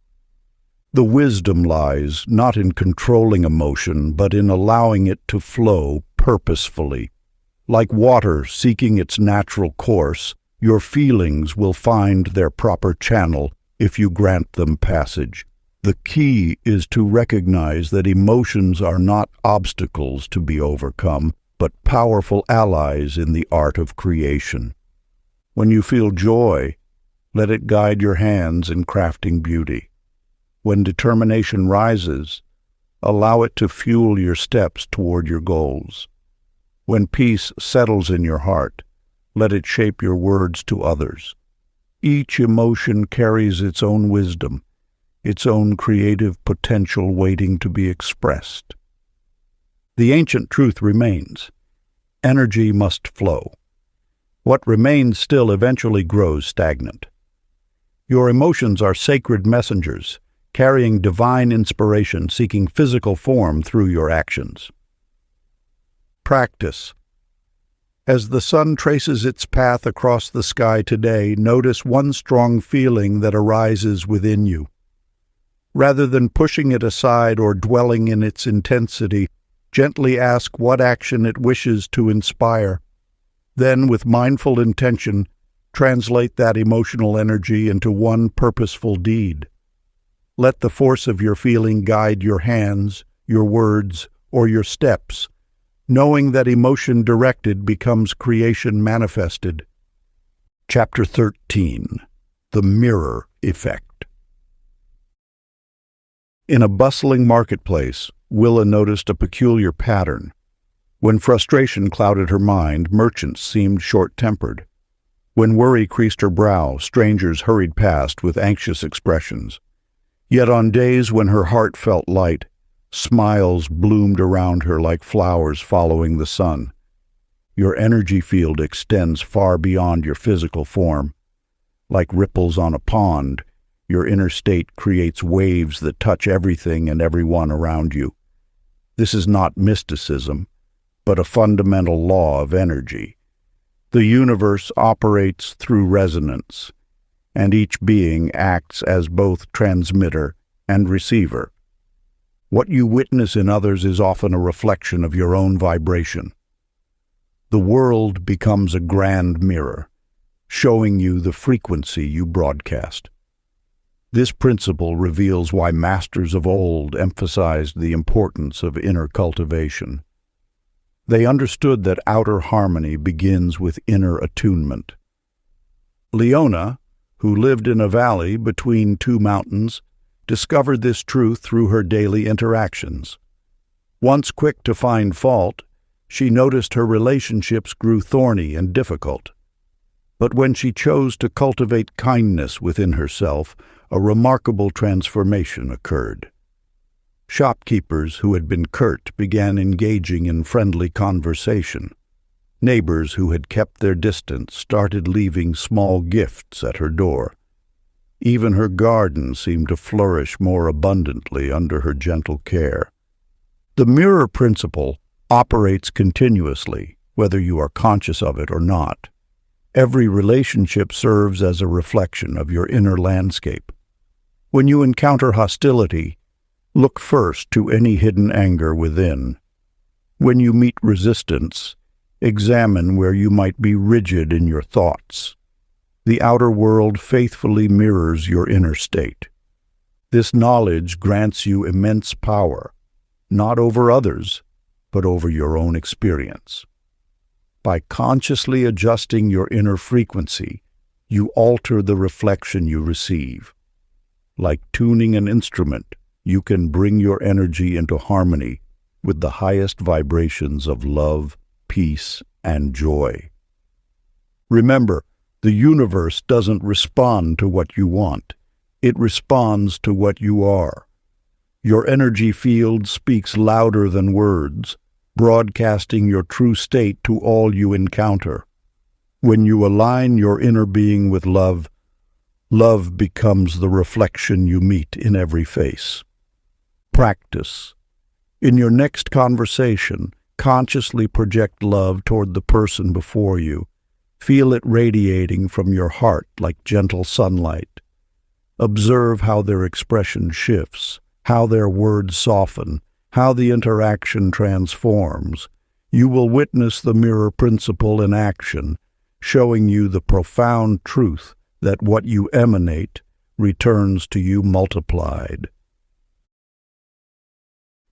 The wisdom lies not in controlling emotion, but in allowing it to flow purposefully. Like water seeking its natural course, your feelings will find their proper channel if you grant them passage. The key is to recognize that emotions are not obstacles to be overcome, but powerful allies in the art of creation. When you feel joy, let it guide your hands in crafting beauty. When determination rises, allow it to fuel your steps toward your goals. When peace settles in your heart, let it shape your words to others. Each emotion carries its own wisdom, its own creative potential waiting to be expressed. The ancient truth remains. Energy must flow. What remains still eventually grows stagnant. Your emotions are sacred messengers, carrying divine inspiration, seeking physical form through your actions. Practice. As the sun traces its path across the sky today, notice one strong feeling that arises within you. Rather than pushing it aside or dwelling in its intensity, gently ask what action it wishes to inspire. Then, with mindful intention, translate that emotional energy into one purposeful deed. Let the force of your feeling guide your hands, your words, or your steps, knowing that emotion directed becomes creation manifested. Chapter 13. The Mirror Effect. In a bustling marketplace, Willa noticed a peculiar pattern. When frustration clouded her mind, merchants seemed short-tempered. When worry creased her brow, strangers hurried past with anxious expressions. Yet on days when her heart felt light, smiles bloomed around her like flowers following the sun. Your energy field extends far beyond your physical form. Like ripples on a pond, your inner state creates waves that touch everything and everyone around you. This is not mysticism, but a fundamental law of energy. The universe operates through resonance, and each being acts as both transmitter and receiver. What you witness in others is often a reflection of your own vibration. The world becomes a grand mirror, showing you the frequency you broadcast. This principle reveals why masters of old emphasized the importance of inner cultivation. They understood that outer harmony begins with inner attunement. Leona, who lived in a valley between two mountains, discovered this truth through her daily interactions. Once quick to find fault, she noticed her relationships grew thorny and difficult. But when she chose to cultivate kindness within herself, a remarkable transformation occurred. Shopkeepers who had been curt began engaging in friendly conversation. Neighbors who had kept their distance started leaving small gifts at her door. Even her garden seemed to flourish more abundantly under her gentle care. The mirror principle operates continuously, whether you are conscious of it or not. Every relationship serves as a reflection of your inner landscape. When you encounter hostility, look first to any hidden anger within. When you meet resistance, examine where you might be rigid in your thoughts. The outer world faithfully mirrors your inner state. This knowledge grants you immense power, not over others, but over your own experience. By consciously adjusting your inner frequency, you alter the reflection you receive. Like tuning an instrument, you can bring your energy into harmony with the highest vibrations of love, peace, and joy. Remember, the universe doesn't respond to what you want. It responds to what you are. Your energy field speaks louder than words, broadcasting your true state to all you encounter. When you align your inner being with love, love becomes the reflection you meet in every face. Practice. In your next conversation, consciously project love toward the person before you. Feel it radiating from your heart like gentle sunlight. Observe how their expression shifts, how their words soften, how the interaction transforms. You will witness the mirror principle in action, showing you the profound truth that what you emanate returns to you multiplied.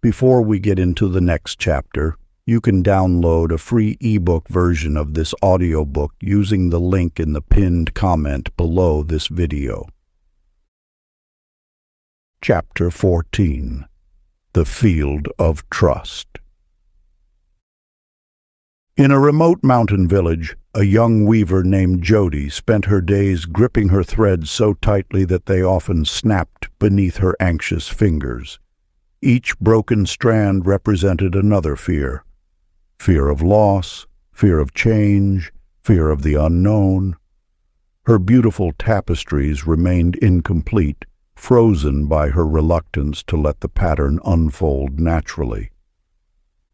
Before we get into the next chapter, you can download a free ebook version of this audiobook using the link in the pinned comment below this video. Chapter 14. The Field of Trust. In a remote mountain village, a young weaver named Jody spent her days gripping her threads so tightly that they often snapped beneath her anxious fingers. Each broken strand represented another fear. Fear of loss, fear of change, fear of the unknown. Her beautiful tapestries remained incomplete, frozen by her reluctance to let the pattern unfold naturally.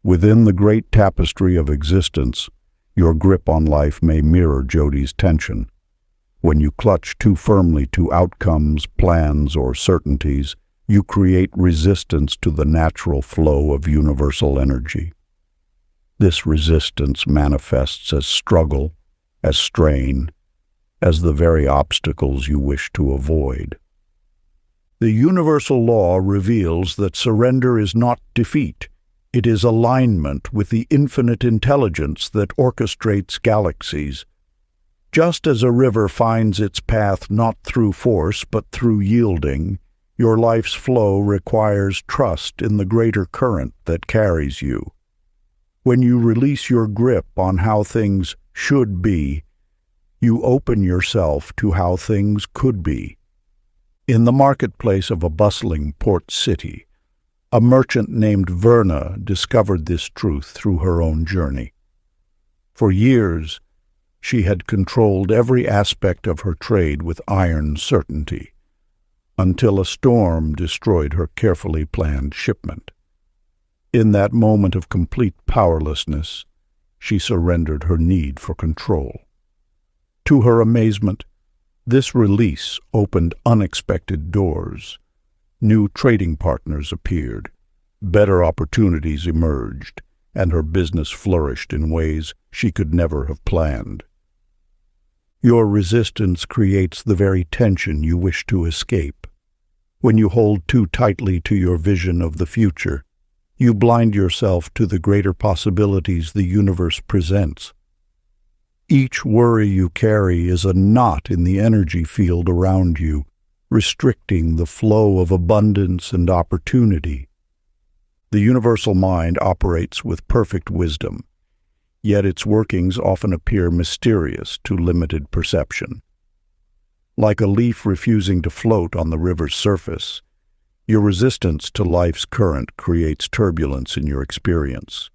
Within the great tapestry of existence, your grip on life may mirror Jody's tension. When you clutch too firmly to outcomes, plans, or certainties, you create resistance to the natural flow of universal energy. This resistance manifests as struggle, as strain, as the very obstacles you wish to avoid. The universal law reveals that surrender is not defeat. It is alignment with the infinite intelligence that orchestrates galaxies. Just as a river finds its path not through force but through yielding, your life's flow requires trust in the greater current that carries you. When you release your grip on how things should be, you open yourself to how things could be. In the marketplace of a bustling port city, a merchant named Verna discovered this truth through her own journey. For years, she had controlled every aspect of her trade with iron certainty, until a storm destroyed her carefully planned shipment. In that moment of complete powerlessness, she surrendered her need for control. To her amazement, this release opened unexpected doors. New trading partners appeared, better opportunities emerged, and her business flourished in ways she could never have planned. Your resistance creates the very tension you wish to escape. When you hold too tightly to your vision of the future, you blind yourself to the greater possibilities the universe presents. Each worry you carry is a knot in the energy field around you, restricting the flow of abundance and opportunity. The universal mind operates with perfect wisdom, yet its workings often appear mysterious to limited perception. Like a leaf refusing to float on the river's surface, your resistance to life's current creates turbulence in your experience.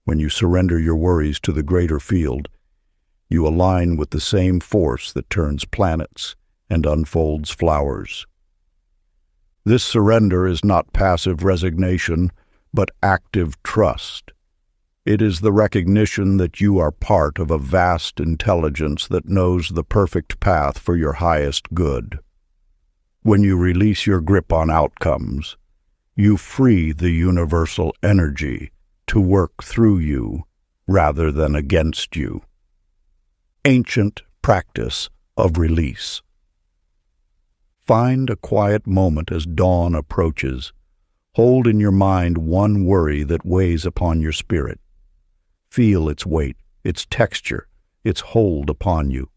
When you surrender your worries to the greater field, you align with the same force that turns planets and unfolds flowers. This surrender is not passive resignation, but active trust. It is the recognition that you are part of a vast intelligence that knows the perfect path for your highest good. When you release your grip on outcomes, you free the universal energy to work through you rather than against you. Ancient practice of release. Find a quiet moment as dawn approaches. Hold in your mind one worry that weighs upon your spirit. Feel its weight, its texture, its hold upon you.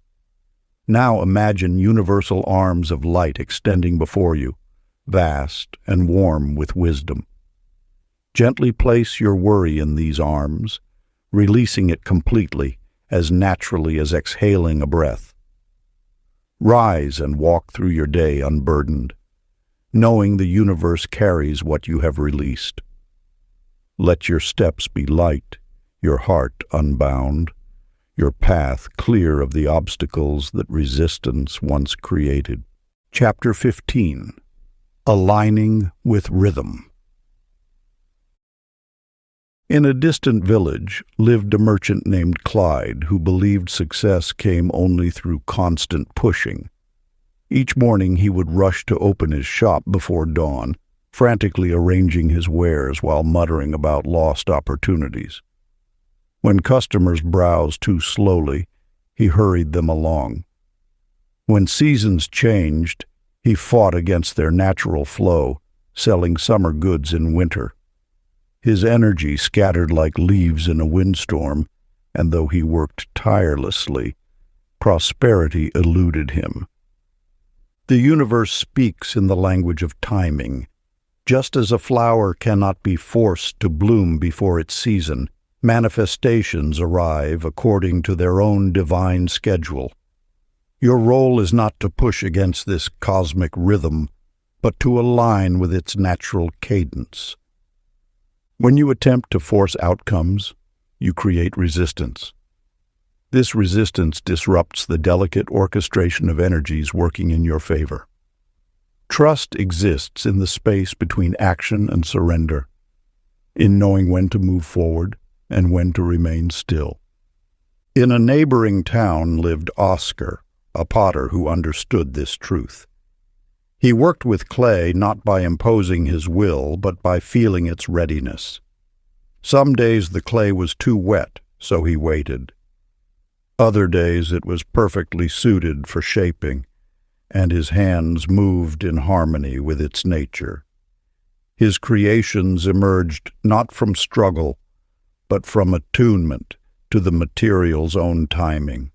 Now imagine universal arms of light extending before you, vast and warm with wisdom. Gently place your worry in these arms, releasing it completely, as naturally as exhaling a breath. Rise and walk through your day unburdened, knowing the universe carries what you have released. Let your steps be light, your heart unbound, your path clear of the obstacles that resistance once created. Chapter 15. Aligning with Rhythm. In a distant village lived a merchant named Clyde who believed success came only through constant pushing. Each morning he would rush to open his shop before dawn, frantically arranging his wares while muttering about lost opportunities. When customers browsed too slowly, he hurried them along. When seasons changed, he fought against their natural flow, selling summer goods in winter. His energy scattered like leaves in a windstorm, and though he worked tirelessly, prosperity eluded him. The universe speaks in the language of timing. Just as a flower cannot be forced to bloom before its season, manifestations arrive according to their own divine schedule. Your role is not to push against this cosmic rhythm, but to align with its natural cadence. When you attempt to force outcomes, you create resistance. This resistance disrupts the delicate orchestration of energies working in your favor. Trust exists in the space between action and surrender, in knowing when to move forward and when to remain still. In a neighboring town lived Oscar, a potter who understood this truth. He worked with clay not by imposing his will, but by feeling its readiness. Some days the clay was too wet, so he waited. Other days it was perfectly suited for shaping, and his hands moved in harmony with its nature. His creations emerged not from struggle, but from attunement to the material's own timing.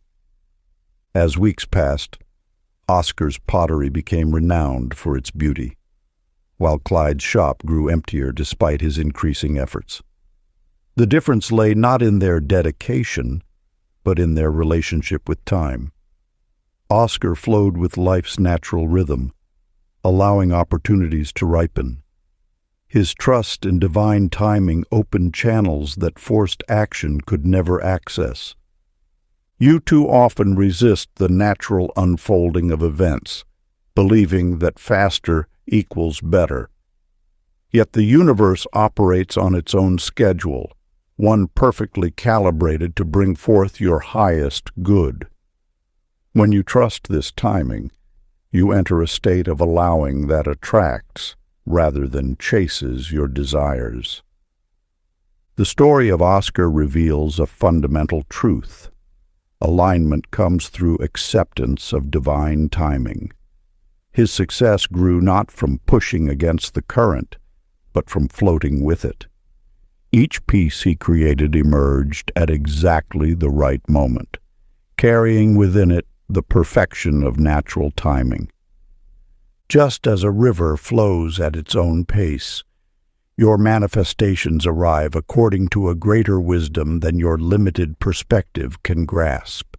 As weeks passed, Oscar's pottery became renowned for its beauty, while Clyde's shop grew emptier despite his increasing efforts. The difference lay not in their dedication, but in their relationship with time. Oscar flowed with life's natural rhythm, allowing opportunities to ripen. His trust in divine timing opened channels that forced action could never access. You too often resist the natural unfolding of events, believing that faster equals better. Yet the universe operates on its own schedule, one perfectly calibrated to bring forth your highest good. When you trust this timing, you enter a state of allowing that attracts, rather than chases, your desires. The story of Oscar reveals a fundamental truth. Alignment comes through acceptance of divine timing. His success grew not from pushing against the current, but from floating with it. Each piece he created emerged at exactly the right moment, carrying within it the perfection of natural timing. Just as a river flows at its own pace, your manifestations arrive according to a greater wisdom than your limited perspective can grasp.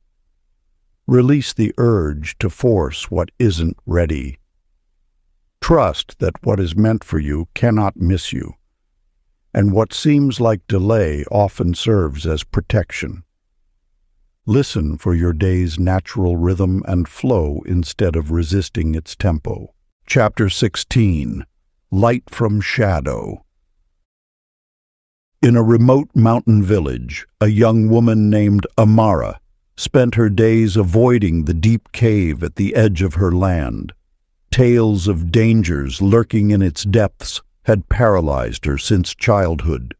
Release the urge to force what isn't ready. Trust that what is meant for you cannot miss you, and what seems like delay often serves as protection. Listen for your day's natural rhythm and flow instead of resisting its tempo. Chapter 16. Light from Shadow. In a remote mountain village, a young woman named Amara spent her days avoiding the deep cave at the edge of her land. Tales of dangers lurking in its depths had paralyzed her since childhood.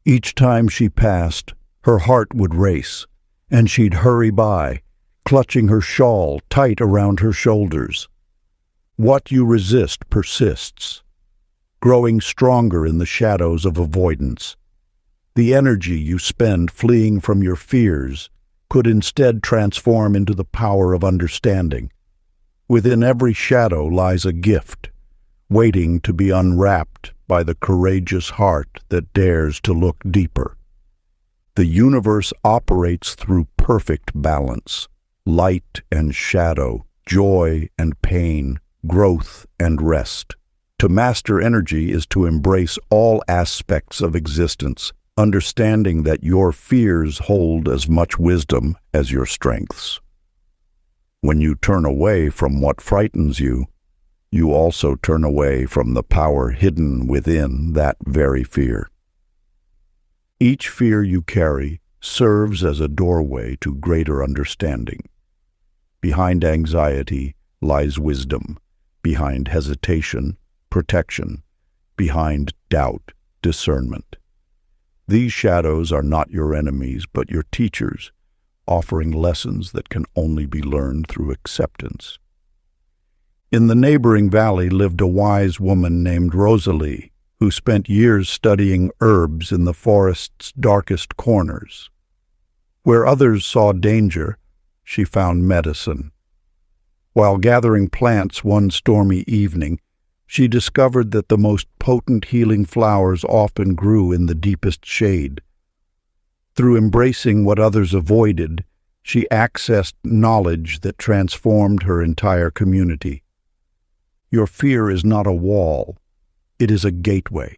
Each time she passed, her heart would race, and she'd hurry by, clutching her shawl tight around her shoulders. What you resist persists, growing stronger in the shadows of avoidance. The energy you spend fleeing from your fears could instead transform into the power of understanding. Within every shadow lies a gift, waiting to be unwrapped by the courageous heart that dares to look deeper. The universe operates through perfect balance, light and shadow, joy and pain, growth and rest. To master energy is to embrace all aspects of existence, understanding that your fears hold as much wisdom as your strengths. When you turn away from what frightens you, you also turn away from the power hidden within that very fear. Each fear you carry serves as a doorway to greater understanding. Behind anxiety lies wisdom, behind hesitation, protection, behind doubt, discernment. These shadows are not your enemies, but your teachers, offering lessons that can only be learned through acceptance. In the neighboring valley lived a wise woman named Rosalie, who spent years studying herbs in the forest's darkest corners. Where others saw danger, she found medicine. While gathering plants one stormy evening, she discovered that the most potent healing flowers often grew in the deepest shade. Through embracing what others avoided, she accessed knowledge that transformed her entire community. Your fear is not a wall, it is a gateway.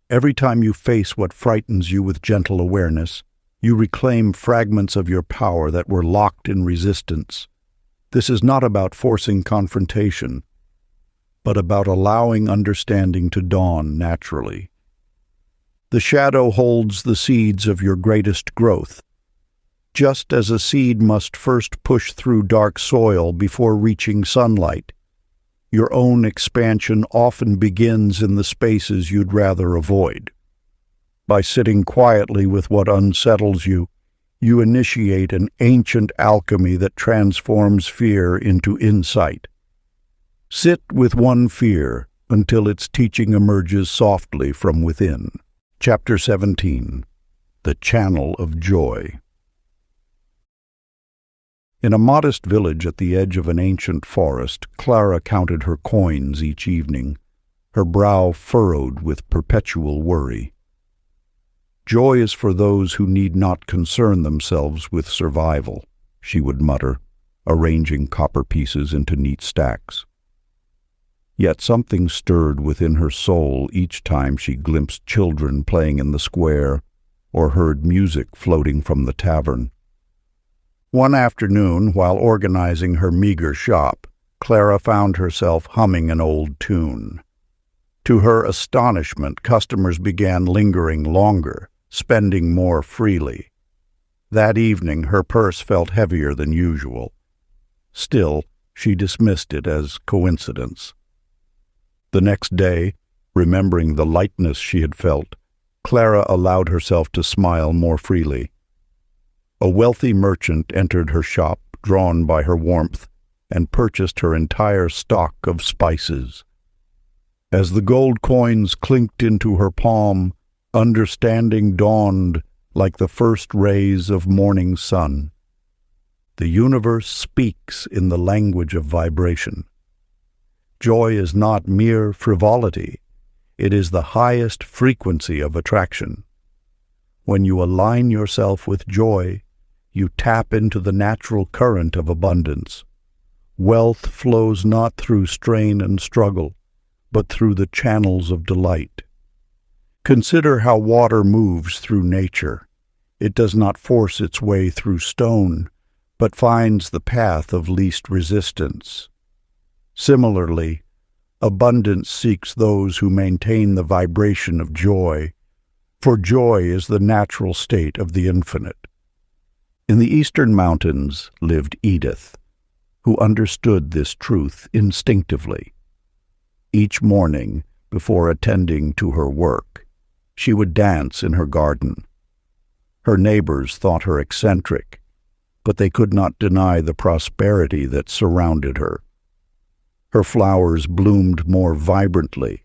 Every time you face what frightens you with gentle awareness, you reclaim fragments of your power that were locked in resistance. This is not about forcing confrontation, but about allowing understanding to dawn naturally. The shadow holds the seeds of your greatest growth. Just as a seed must first push through dark soil before reaching sunlight, your own expansion often begins in the spaces you'd rather avoid. By sitting quietly with what unsettles you, you initiate an ancient alchemy that transforms fear into insight. Sit with one fear until its teaching emerges softly from within. Chapter 17. The Channel of Joy. In a modest village at the edge of an ancient forest, Clara counted her coins each evening, her brow furrowed with perpetual worry. "Joy is for those who need not concern themselves with survival," she would mutter, arranging copper pieces into neat stacks. Yet something stirred within her soul each time she glimpsed children playing in the square or heard music floating from the tavern. One afternoon, while organizing her meager shop, Clara found herself humming an old tune. To her astonishment, customers began lingering longer, spending more freely. That evening, her purse felt heavier than usual. Still, she dismissed it as coincidence. The next day, remembering the lightness she had felt, Clara allowed herself to smile more freely. A wealthy merchant entered her shop, drawn by her warmth, and purchased her entire stock of spices. As the gold coins clinked into her palm, understanding dawned like the first rays of morning sun. The universe speaks in the language of vibration. Joy is not mere frivolity. It is the highest frequency of attraction. When you align yourself with joy, you tap into the natural current of abundance. Wealth flows not through strain and struggle, but through the channels of delight. Consider how water moves through nature. It does not force its way through stone, but finds the path of least resistance. Similarly, abundance seeks those who maintain the vibration of joy, for joy is the natural state of the infinite. In the eastern mountains lived Edith, who understood this truth instinctively. Each morning, before attending to her work, she would dance in her garden. Her neighbors thought her eccentric, but they could not deny the prosperity that surrounded her. Her flowers bloomed more vibrantly.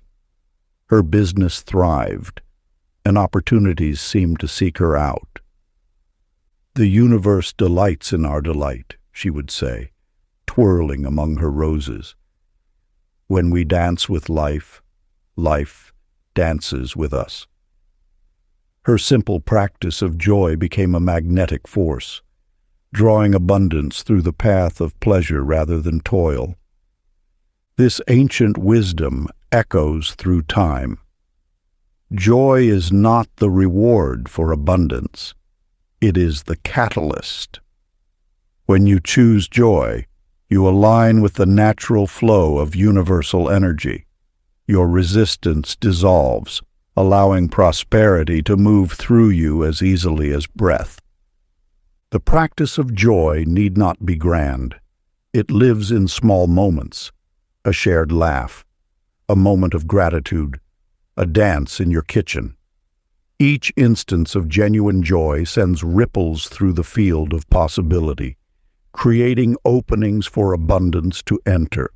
Her business thrived, and opportunities seemed to seek her out. "The universe delights in our delight," she would say, twirling among her roses. "When we dance with life, life dances with us." Her simple practice of joy became a magnetic force, drawing abundance through the path of pleasure rather than toil. This ancient wisdom echoes through time. Joy is not the reward for abundance. It is the catalyst. When you choose joy, you align with the natural flow of universal energy. Your resistance dissolves, allowing prosperity to move through you as easily as breath. The practice of joy need not be grand. It lives in small moments: a shared laugh, a moment of gratitude, a dance in your kitchen. Each instance of genuine joy sends ripples through the field of possibility, creating openings for abundance to enter.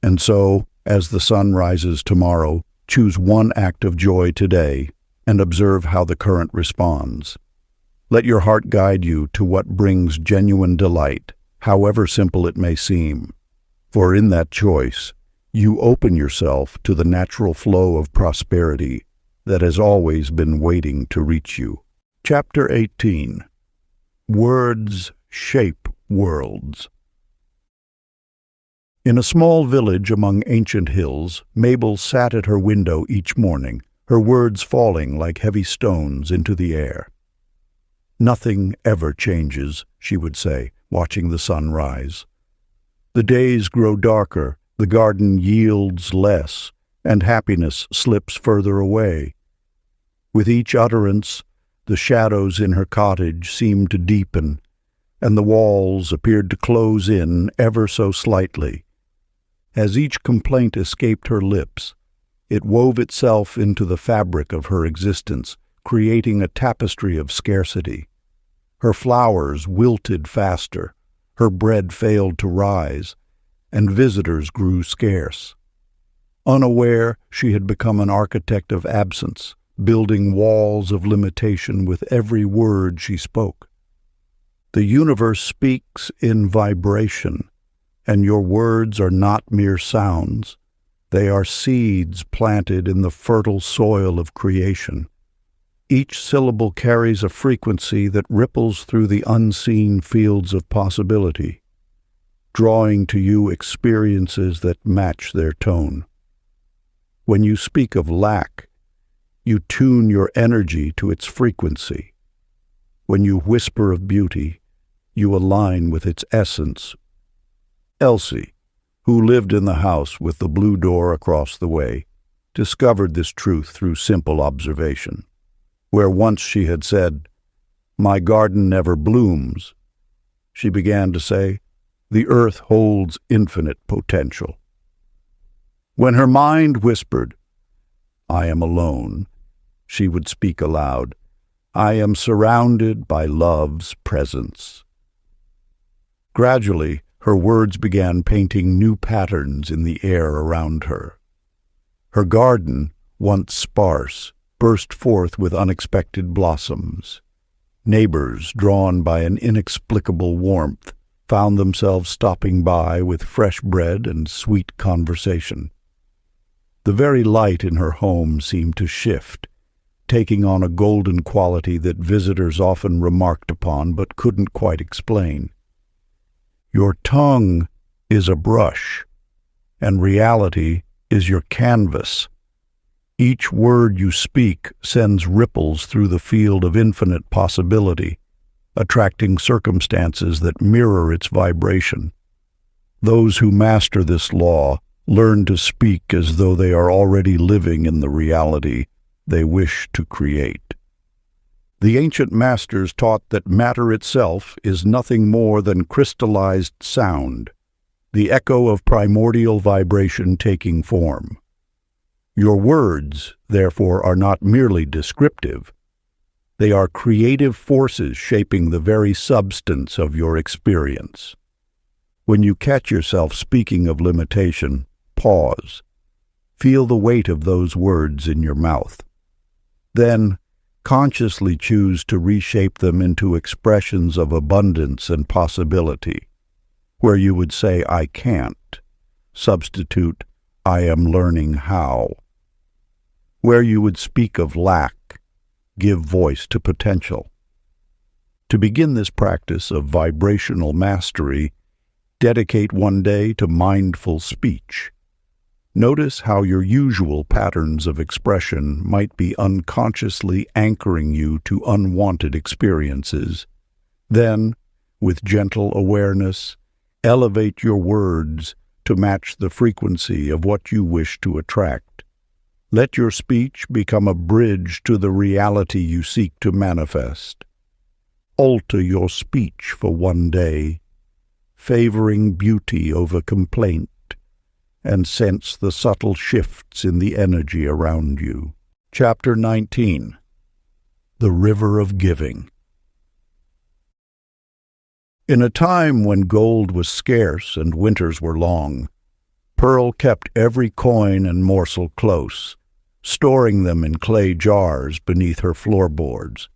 And so, as the sun rises tomorrow, choose one act of joy today and observe how the current responds. Let your heart guide you to what brings genuine delight, however simple it may seem. For in that choice, you open yourself to the natural flow of prosperity that has always been waiting to reach you. Chapter 18. Words Shape Worlds. In a small village among ancient hills, Mabel sat at her window each morning, her words falling like heavy stones into the air. "Nothing ever changes," she would say, watching the sun rise. "The days grow darker, the garden yields less, and happiness slips further away." With each utterance, the shadows in her cottage seemed to deepen, and the walls appeared to close in ever so slightly. As each complaint escaped her lips, it wove itself into the fabric of her existence, creating a tapestry of scarcity. Her flowers wilted faster, her bread failed to rise, and visitors grew scarce. Unaware, she had become an architect of absence, building walls of limitation with every word she spoke. The universe speaks in vibration, and your words are not mere sounds. They are seeds planted in the fertile soil of creation. Each syllable carries a frequency that ripples through the unseen fields of possibility, drawing to you experiences that match their tone. When you speak of lack, you tune your energy to its frequency. When you whisper of beauty, you align with its essence. Elsie, who lived in the house with the blue door across the way, discovered this truth through simple observation. Where once she had said, "My garden never blooms," she began to say, "The earth holds infinite potential." When her mind whispered, "I am alone," she would speak aloud, "I am surrounded by love's presence." Gradually, her words began painting new patterns in the air around her. Her garden, once sparse, burst forth with unexpected blossoms. Neighbors, drawn by an inexplicable warmth, found themselves stopping by with fresh bread and sweet conversation. The very light in her home seemed to shift, taking on a golden quality that visitors often remarked upon but couldn't quite explain. Your tongue is a brush, and reality is your canvas. Each word you speak sends ripples through the field of infinite possibility, attracting circumstances that mirror its vibration. Those who master this law learn to speak as though they are already living in the reality they wish to create. The ancient masters taught that matter itself is nothing more than crystallized sound, the echo of primordial vibration taking form. Your words, therefore, are not merely descriptive. They are creative forces shaping the very substance of your experience. When you catch yourself speaking of limitation, pause. Feel the weight of those words in your mouth. Then, consciously choose to reshape them into expressions of abundance and possibility. Where you would say, "I can't," substitute, "I am learning how." Where you would speak of lack, give voice to potential. To begin this practice of vibrational mastery, dedicate one day to mindful speech. Notice how your usual patterns of expression might be unconsciously anchoring you to unwanted experiences. Then, with gentle awareness, elevate your words to match the frequency of what you wish to attract. Let your speech become a bridge to the reality you seek to manifest. Alter your speech for one day, favoring beauty over complaint, and sense the subtle shifts in the energy around you. Chapter 19. The River of Giving. In a time when gold was scarce and winters were long, Pearl kept every coin and morsel close, storing them in clay jars beneath her floorboards.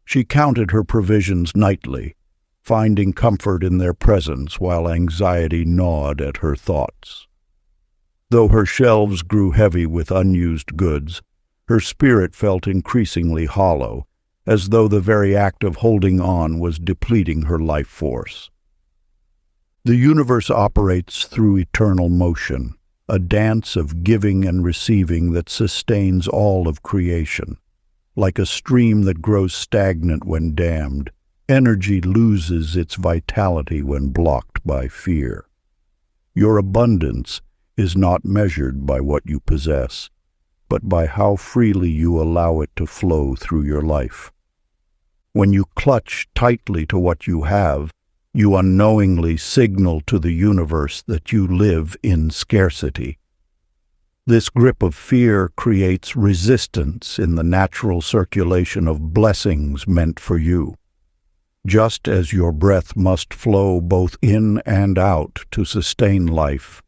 She counted her provisions nightly, finding comfort in their presence while anxiety gnawed at her thoughts. Though her shelves grew heavy with unused goods, her spirit felt increasingly hollow, as though the very act of holding on was depleting her life force. The universe operates through eternal motion, a dance of giving and receiving that sustains all of creation. Like a stream that grows stagnant when dammed, energy loses its vitality when blocked by fear. Your abundance is not measured by what you possess, but by how freely you allow it to flow through your life. When you clutch tightly to what you have, you unknowingly signal to the universe that you live in scarcity. This grip of fear creates resistance in the natural circulation of blessings meant for you. Just as your breath must flow both in and out to sustain life,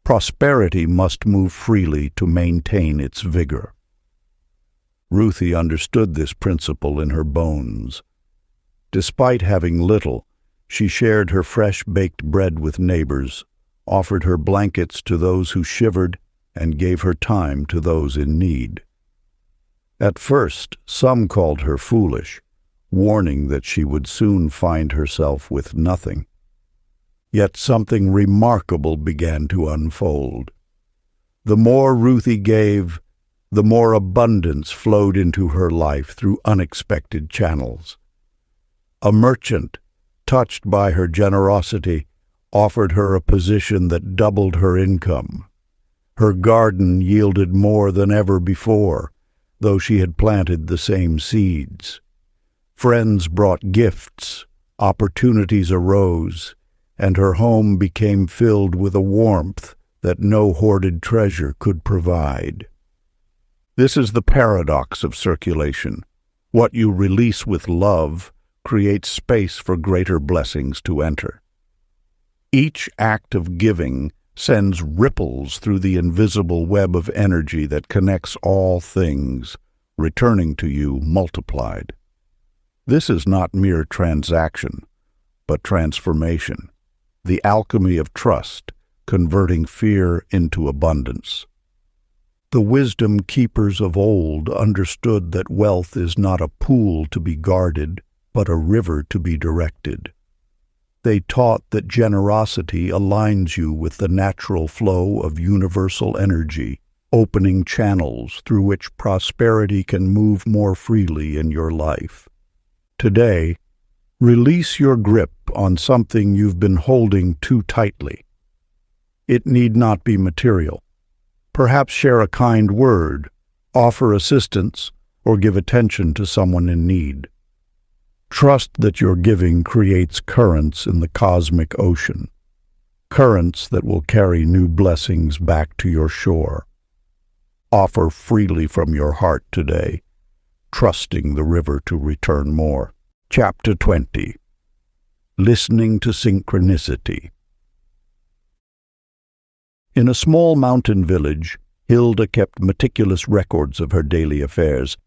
prosperity must move freely to maintain its vigor. Ruthie understood this principle in her bones. Despite having little, she shared her fresh-baked bread with neighbors, offered her blankets to those who shivered, and gave her time to those in need. At first, some called her foolish, warning that she would soon find herself with nothing. Yet something remarkable began to unfold. The more Ruthie gave, the more abundance flowed into her life through unexpected channels. A merchant, touched by her generosity, offered her a position that doubled her income. Her garden yielded more than ever before, though she had planted the same seeds. Friends brought gifts, opportunities arose, and her home became filled with a warmth that no hoarded treasure could provide. This is the paradox of circulation. What you release with love creates space for greater blessings to enter. Each act of giving sends ripples through the invisible web of energy that connects all things, returning to you multiplied. This is not mere transaction, but transformation, the alchemy of trust, converting fear into abundance. The wisdom keepers of old understood that wealth is not a pool to be guarded, but a river to be directed. They taught that generosity aligns you with the natural flow of universal energy, opening channels through which prosperity can move more freely in your life. Today, release your grip on something you've been holding too tightly. It need not be material. Perhaps share a kind word, offer assistance, or give attention to someone in need. Trust that your giving creates currents in the cosmic ocean, currents that will carry new blessings back to your shore. Offer freely from your heart today, trusting the river to return more. Chapter 20. Listening to Synchronicity. In a small mountain village, Hilda kept meticulous records of her daily affairs,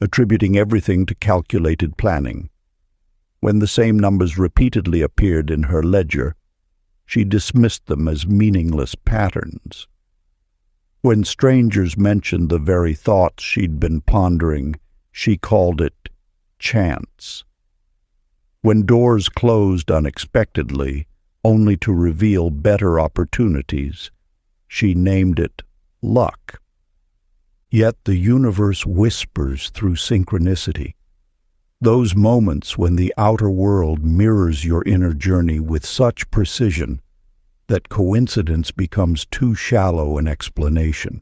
attributing everything to calculated planning. When the same numbers repeatedly appeared in her ledger, she dismissed them as meaningless patterns. When strangers mentioned the very thoughts she'd been pondering, she called it chance. When doors closed unexpectedly, only to reveal better opportunities, she named it luck. Yet the universe whispers through synchronicity. Those moments when the outer world mirrors your inner journey with such precision that coincidence becomes too shallow an explanation.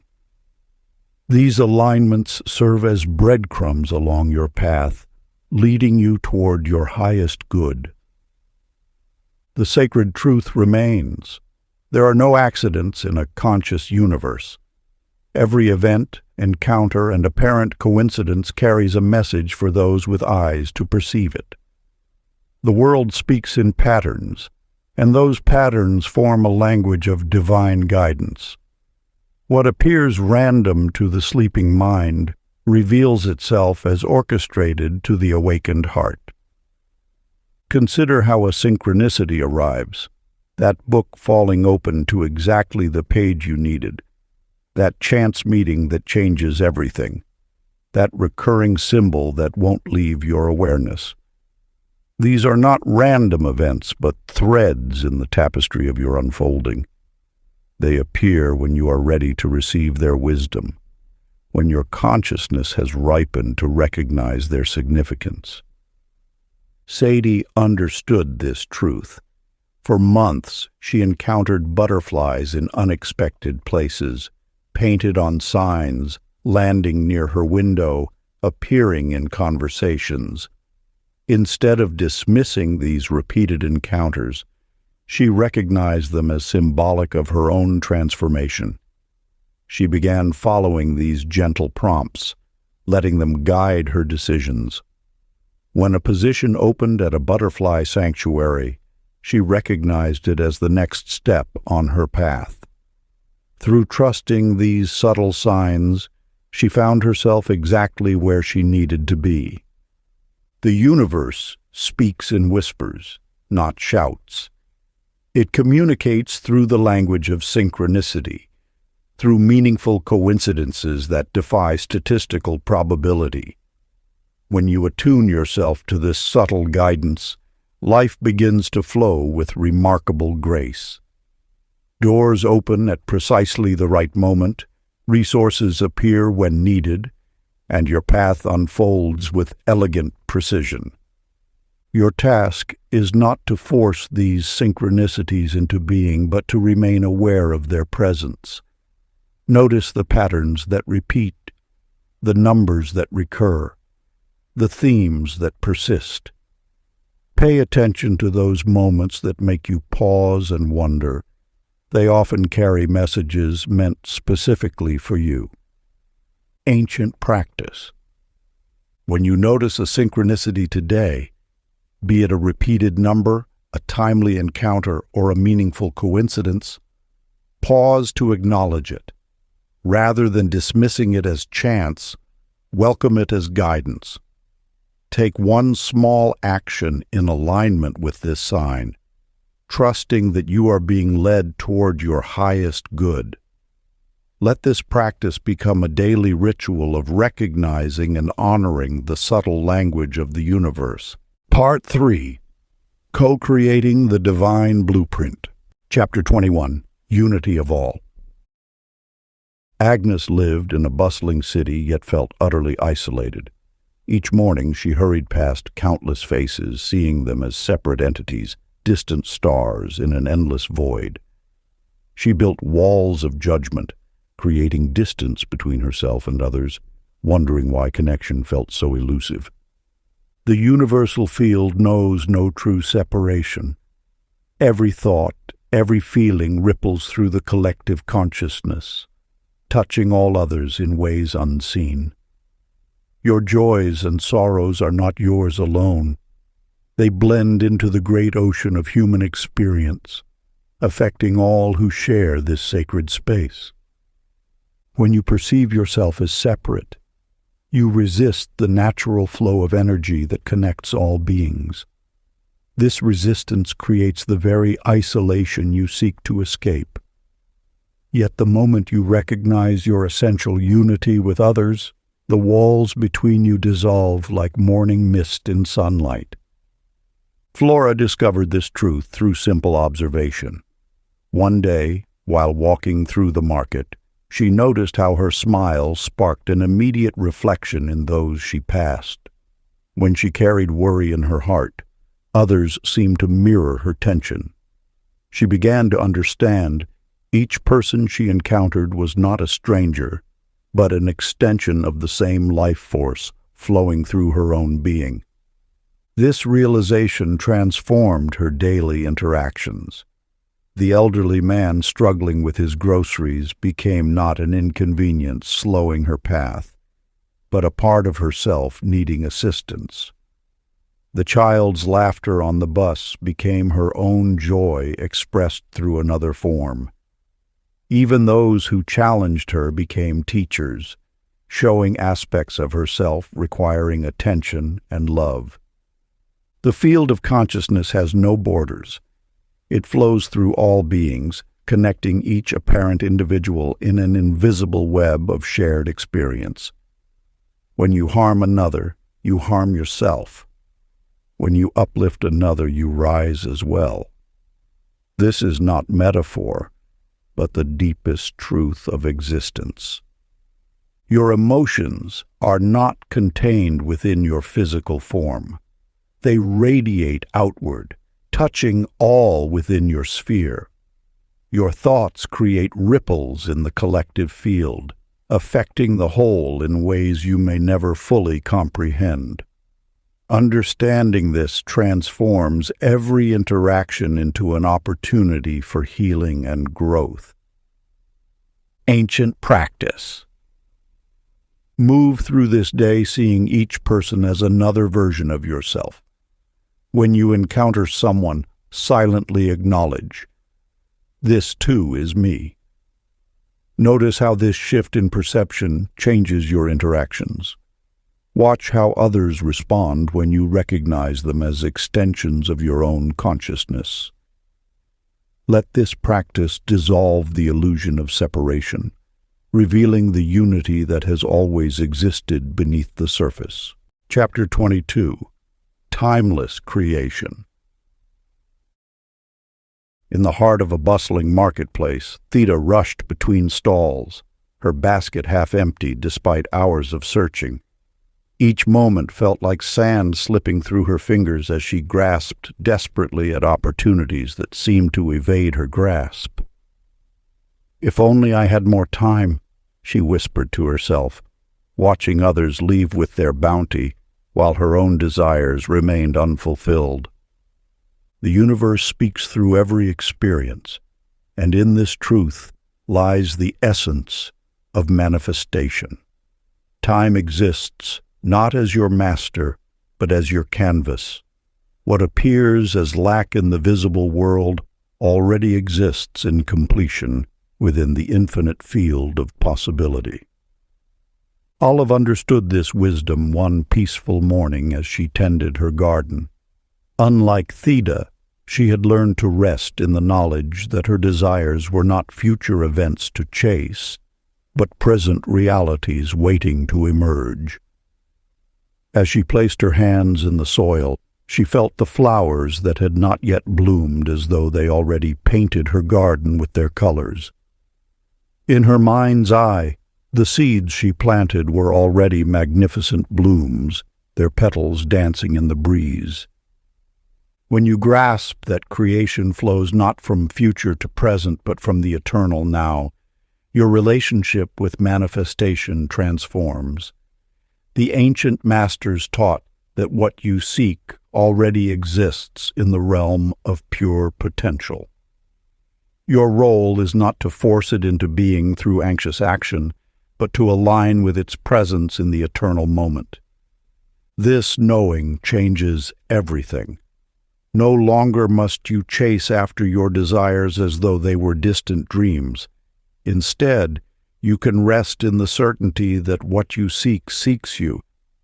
These alignments serve as breadcrumbs along your path, leading you toward your highest good. The sacred truth remains. There are no accidents in a conscious universe. Every event, encounter, and apparent coincidence carries a message for those with eyes to perceive it. The world speaks in patterns, and those patterns form a language of divine guidance. What appears random to the sleeping mind reveals itself as orchestrated to the awakened heart. Consider how a synchronicity arrives, that book falling open to exactly the page you needed, that chance meeting that changes everything, that recurring symbol that won't leave your awareness. These are not random events, but threads in the tapestry of your unfolding. They appear when you are ready to receive their wisdom, when your consciousness has ripened to recognize their significance. Sadie understood this truth. For months, she encountered butterflies in unexpected places, painted on signs, landing near her window, appearing in conversations. Instead of dismissing these repeated encounters, she recognized them as symbolic of her own transformation. She began following these gentle prompts, letting them guide her decisions. When a position opened at a butterfly sanctuary, she recognized it as the next step on her path. Through trusting these subtle signs, she found herself exactly where she needed to be. The universe speaks in whispers, not shouts. It communicates through the language of synchronicity, through meaningful coincidences that defy statistical probability. When you attune yourself to this subtle guidance, life begins to flow with remarkable grace. Doors open at precisely the right moment, resources appear when needed, and your path unfolds with elegant precision. Your task is not to force these synchronicities into being, but to remain aware of their presence. Notice the patterns that repeat, the numbers that recur, the themes that persist. Pay attention to those moments that make you pause and wonder. They often carry messages meant specifically for you. Ancient practice. When you notice a synchronicity today, be it a repeated number, a timely encounter, or a meaningful coincidence, pause to acknowledge it. Rather than dismissing it as chance, welcome it as guidance. Take one small action in alignment with this sign, trusting that you are being led toward your highest good. Let this practice become a daily ritual of recognizing and honoring the subtle language of the universe. Part 3. Co-creating the Divine Blueprint. Chapter 21. Unity of All. Agnes lived in a bustling city, yet felt utterly isolated. Each morning she hurried past countless faces, seeing them as separate entities, distant stars in an endless void. She built walls of judgment, creating distance between herself and others, wondering why connection felt so elusive. The universal field knows no true separation. Every thought, every feeling ripples through the collective consciousness, touching all others in ways unseen. Your joys and sorrows are not yours alone. They blend into the great ocean of human experience, affecting all who share this sacred space. When you perceive yourself as separate, you resist the natural flow of energy that connects all beings. This resistance creates the very isolation you seek to escape. Yet the moment you recognize your essential unity with others, the walls between you dissolve like morning mist in sunlight. Flora discovered this truth through simple observation. One day, while walking through the market, she noticed how her smile sparked an immediate reflection in those she passed. When she carried worry in her heart, others seemed to mirror her tension. She began to understand each person she encountered was not a stranger, but an extension of the same life force flowing through her own being. This realization transformed her daily interactions. The elderly man struggling with his groceries became not an inconvenience slowing her path, but a part of herself needing assistance. The child's laughter on the bus became her own joy expressed through another form. Even those who challenged her became teachers, showing aspects of herself requiring attention and love. The field of consciousness has no borders. It flows through all beings, connecting each apparent individual in an invisible web of shared experience. When you harm another, you harm yourself. When you uplift another, you rise as well. This is not metaphor, but the deepest truth of existence. Your emotions are not contained within your physical form. They radiate outward, touching all within your sphere. Your thoughts create ripples in the collective field, affecting the whole in ways you may never fully comprehend. Understanding this transforms every interaction into an opportunity for healing and growth. Ancient practice. Move through this day seeing each person as another version of yourself. When you encounter someone, silently acknowledge, "This too is me." Notice how this shift in perception changes your interactions. Watch how others respond when you recognize them as extensions of your own consciousness. Let this practice dissolve the illusion of separation, revealing the unity that has always existed beneath the surface. Chapter 22. Timeless Creation. In the heart of a bustling marketplace, Theda rushed between stalls, her basket half empty despite hours of searching. Each moment felt like sand slipping through her fingers as she grasped desperately at opportunities that seemed to evade her grasp. "If only I had more time," she whispered to herself, watching others leave with their bounty while her own desires remained unfulfilled. The universe speaks through every experience, and in this truth lies the essence of manifestation. Time exists not as your master, but as your canvas. What appears as lack in the visible world already exists in completion within the infinite field of possibility. Olive understood this wisdom one peaceful morning as she tended her garden. Unlike Theda, she had learned to rest in the knowledge that her desires were not future events to chase, but present realities waiting to emerge. As she placed her hands in the soil, she felt the flowers that had not yet bloomed as though they already painted her garden with their colors. In her mind's eye, the seeds she planted were already magnificent blooms, their petals dancing in the breeze. When you grasp that creation flows not from future to present but from the eternal now, your relationship with manifestation transforms. The ancient masters taught that what you seek already exists in the realm of pure potential. Your role is not to force it into being through anxious action, but to align with its presence in the eternal moment. This knowing changes everything. No longer must you chase after your desires as though they were distant dreams. Instead, you can rest in the certainty that what you seek seeks you,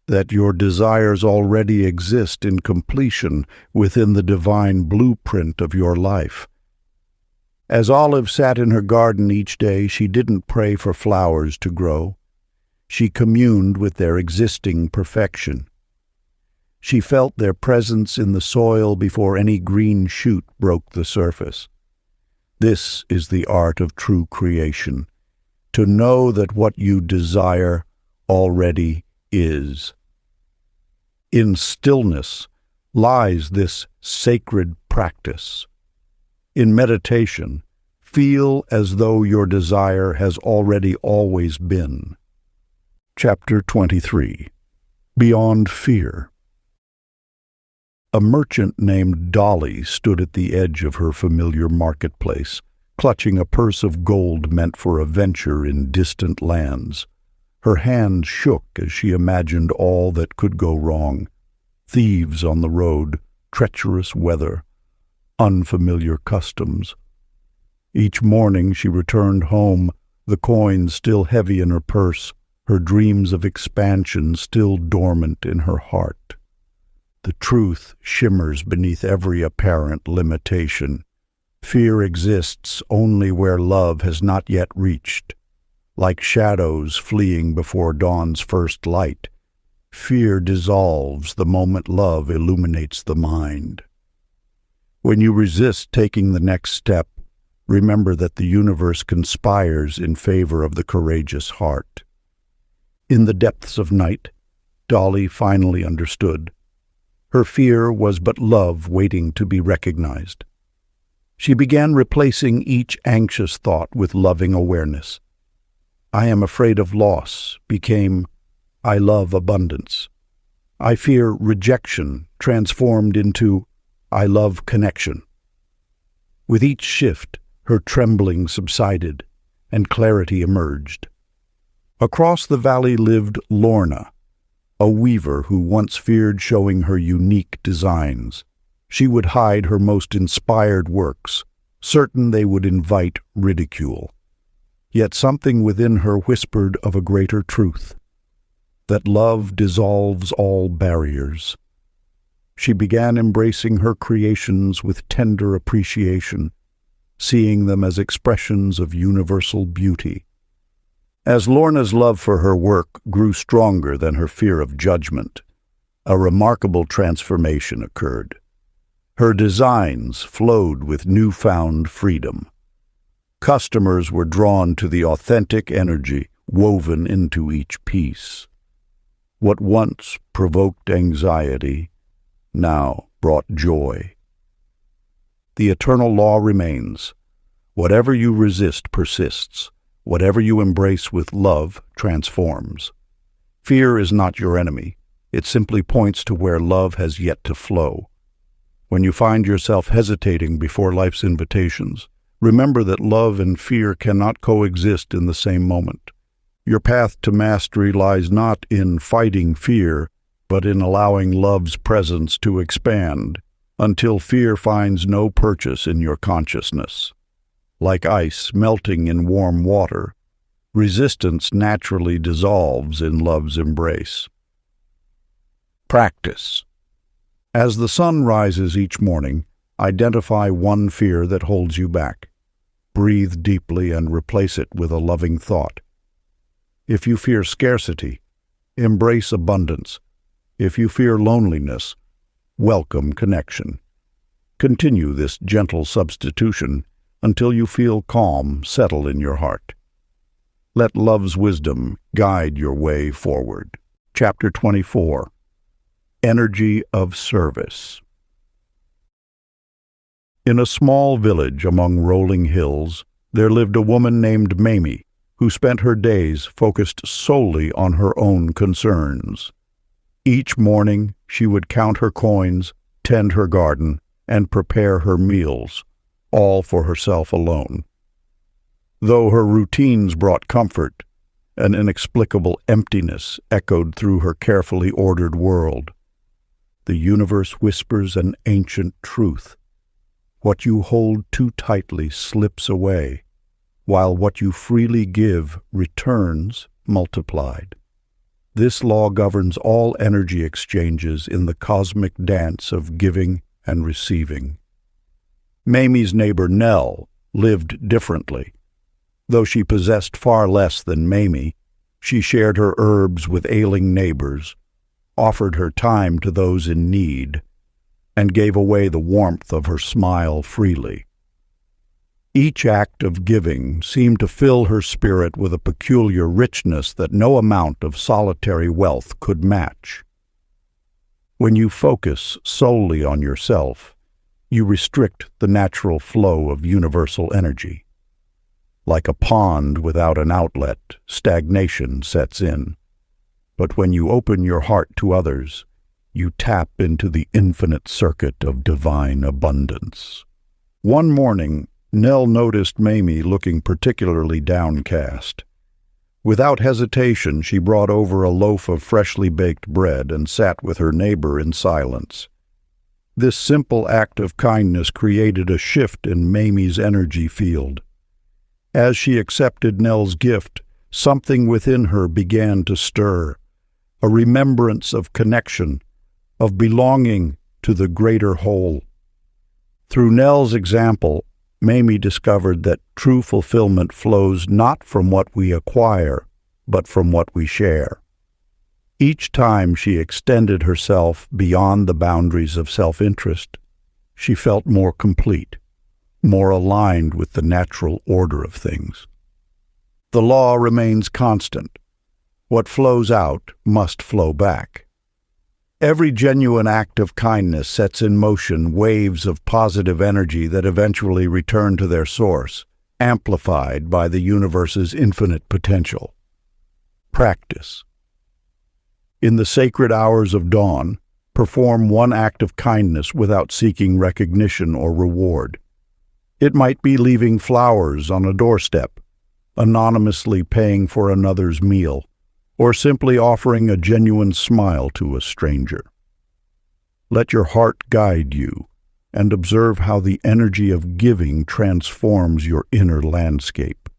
that your desires already exist in completion within the divine blueprint of your life. As Olive sat in her garden each day, she didn't pray for flowers to grow. She communed with their existing perfection. She felt their presence in the soil before any green shoot broke the surface. This is the art of true creation, to know that what you desire already is. In stillness lies this sacred practice. In meditation, feel as though your desire has already always been. Chapter 23. Beyond Fear. A merchant named Dolly stood at the edge of her familiar marketplace, clutching a purse of gold meant for a venture in distant lands. Her hands shook as she imagined all that could go wrong. Thieves on the road, treacherous weather, unfamiliar customs. Each morning she returned home, the coins still heavy in her purse, her dreams of expansion still dormant in her heart. The truth shimmers beneath every apparent limitation. Fear exists only where love has not yet reached. Like shadows fleeing before dawn's first light, fear dissolves the moment love illuminates the mind. When you resist taking the next step, remember that the universe conspires in favor of the courageous heart. In the depths of night, Dolly finally understood. Her fear was but love waiting to be recognized. She began replacing each anxious thought with loving awareness. "I am afraid of loss" became "I love abundance." "I fear rejection" transformed into "I love connection." With each shift, her trembling subsided, and clarity emerged. Across the valley lived Lorna, a weaver who once feared showing her unique designs. She would hide her most inspired works, certain they would invite ridicule. Yet something within her whispered of a greater truth. that love dissolves all barriers. She began embracing her creations with tender appreciation, seeing them as expressions of universal beauty. As Lorna's love for her work grew stronger than her fear of judgment, a remarkable transformation occurred. Her designs flowed with newfound freedom. Customers were drawn to the authentic energy woven into each piece. What once provoked anxiety now brought joy. The eternal law remains. Whatever you resist persists. Whatever you embrace with love transforms. Fear is not your enemy. It simply points to where love has yet to flow. When you find yourself hesitating before life's invitations, remember that love and fear cannot coexist in the same moment. Your path to mastery lies not in fighting fear, but in allowing love's presence to expand until fear finds no purchase in your consciousness. Like ice melting in warm water, resistance naturally dissolves in love's embrace. Practice. As the sun rises each morning, identify one fear that holds you back. Breathe deeply and replace it with a loving thought. If you fear scarcity, embrace abundance. If you fear loneliness, welcome connection. Continue this gentle substitution until you feel calm settle in your heart. Let love's wisdom guide your way forward. Chapter 24. Energy of Service. In a small village among rolling hills, there lived a woman named Mamie, who spent her days focused solely on her own concerns. Each morning she would count her coins, tend her garden, and prepare her meals, all for herself alone. Though her routines brought comfort, an inexplicable emptiness echoed through her carefully ordered world. The universe whispers an ancient truth. What you hold too tightly slips away, while what you freely give returns multiplied. This law governs all energy exchanges in the cosmic dance of giving and receiving. Mamie's neighbor Nell lived differently. Though she possessed far less than Mamie, she shared her herbs with ailing neighbors, offered her time to those in need, and gave away the warmth of her smile freely. Each act of giving seemed to fill her spirit with a peculiar richness that no amount of solitary wealth could match. When you focus solely on yourself, you restrict the natural flow of universal energy. Like a pond without an outlet, stagnation sets in. But when you open your heart to others, you tap into the infinite circuit of divine abundance. One morning, Nell noticed Mamie looking particularly downcast. Without hesitation, she brought over a loaf of freshly baked bread and sat with her neighbor in silence. This simple act of kindness created a shift in Mamie's energy field. As she accepted Nell's gift, something within her began to stir, a remembrance of connection, of belonging to the greater whole. Through Nell's example, Mamie discovered that true fulfillment flows not from what we acquire, but from what we share. Each time she extended herself beyond the boundaries of self-interest, she felt more complete, more aligned with the natural order of things. The law remains constant. What flows out must flow back. Every genuine act of kindness sets in motion waves of positive energy that eventually return to their source, amplified by the universe's infinite potential. Practice. In the sacred hours of dawn, perform one act of kindness without seeking recognition or reward. It might be leaving flowers on a doorstep, anonymously paying for another's meal, or simply offering a genuine smile to a stranger. Let your heart guide you, and observe how the energy of giving transforms your inner landscape.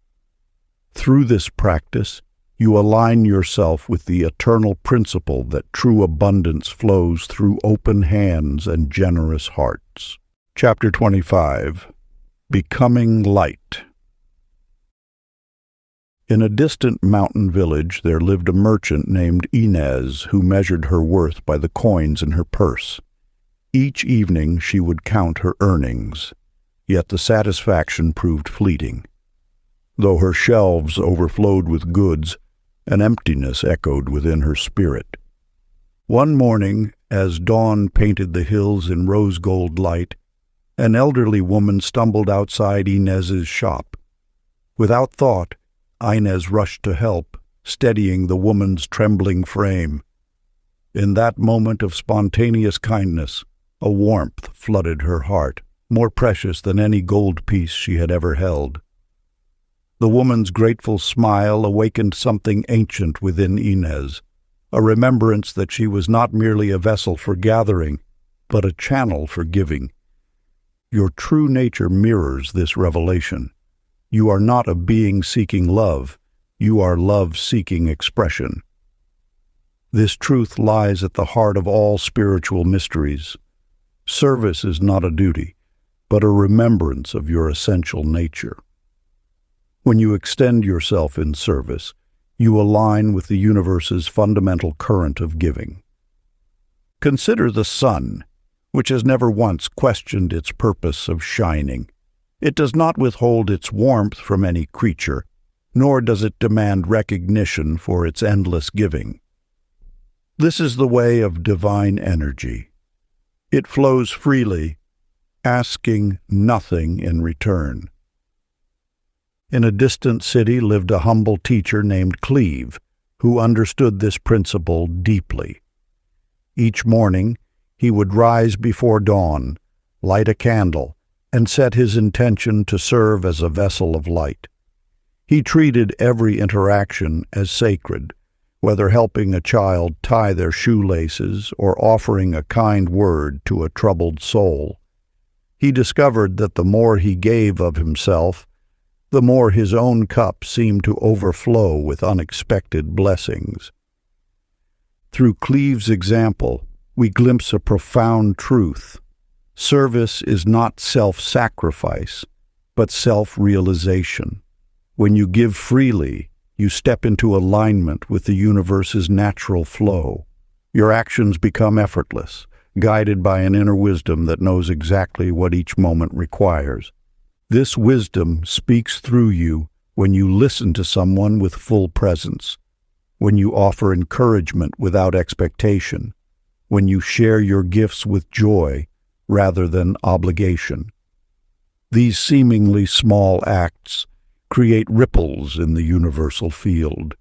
Through this practice, You align yourself with the eternal principle that true abundance flows through open hands and generous hearts. Chapter 25. Becoming Light. In a distant mountain village there lived a merchant named Inez who measured her worth by the coins in her purse. Each evening she would count her earnings, yet the satisfaction proved fleeting. Though her shelves overflowed with goods, an emptiness echoed within her spirit. One morning, as dawn painted the hills in rose-gold light, an elderly woman stumbled outside Inez's shop. Without thought, Inez rushed to help, steadying the woman's trembling frame. In that moment of spontaneous kindness, a warmth flooded her heart, more precious than any gold piece she had ever held. The woman's grateful smile awakened something ancient within Inez, a remembrance that she was not merely a vessel for gathering, but a channel for giving. Your true nature mirrors this revelation. You are not a being seeking love, you are love seeking expression. This truth lies at the heart of all spiritual mysteries. Service is not a duty, but a remembrance of your essential nature. When you extend yourself in service, you align with the universe's fundamental current of giving. Consider the sun, which has never once questioned its purpose of shining. It does not withhold its warmth from any creature, nor does it demand recognition for its endless giving. This is the way of divine energy. It flows freely, asking nothing in return. In a distant city lived a humble teacher named Cleve, who understood this principle deeply. Each morning, he would rise before dawn, light a candle, and set his intention to serve as a vessel of light. He treated every interaction as sacred, whether helping a child tie their shoelaces or offering a kind word to a troubled soul. He discovered that the more he gave of himself, the more his own cup seemed to overflow with unexpected blessings. Through Cleve's example, we glimpse a profound truth. Service is not self-sacrifice, but self-realization. When you give freely, you step into alignment with the universe's natural flow. Your actions become effortless, guided by an inner wisdom that knows exactly what each moment requires. This wisdom speaks through you when you listen to someone with full presence, when you offer encouragement without expectation, when you share your gifts with joy rather than obligation. These seemingly small acts create ripples in the universal field,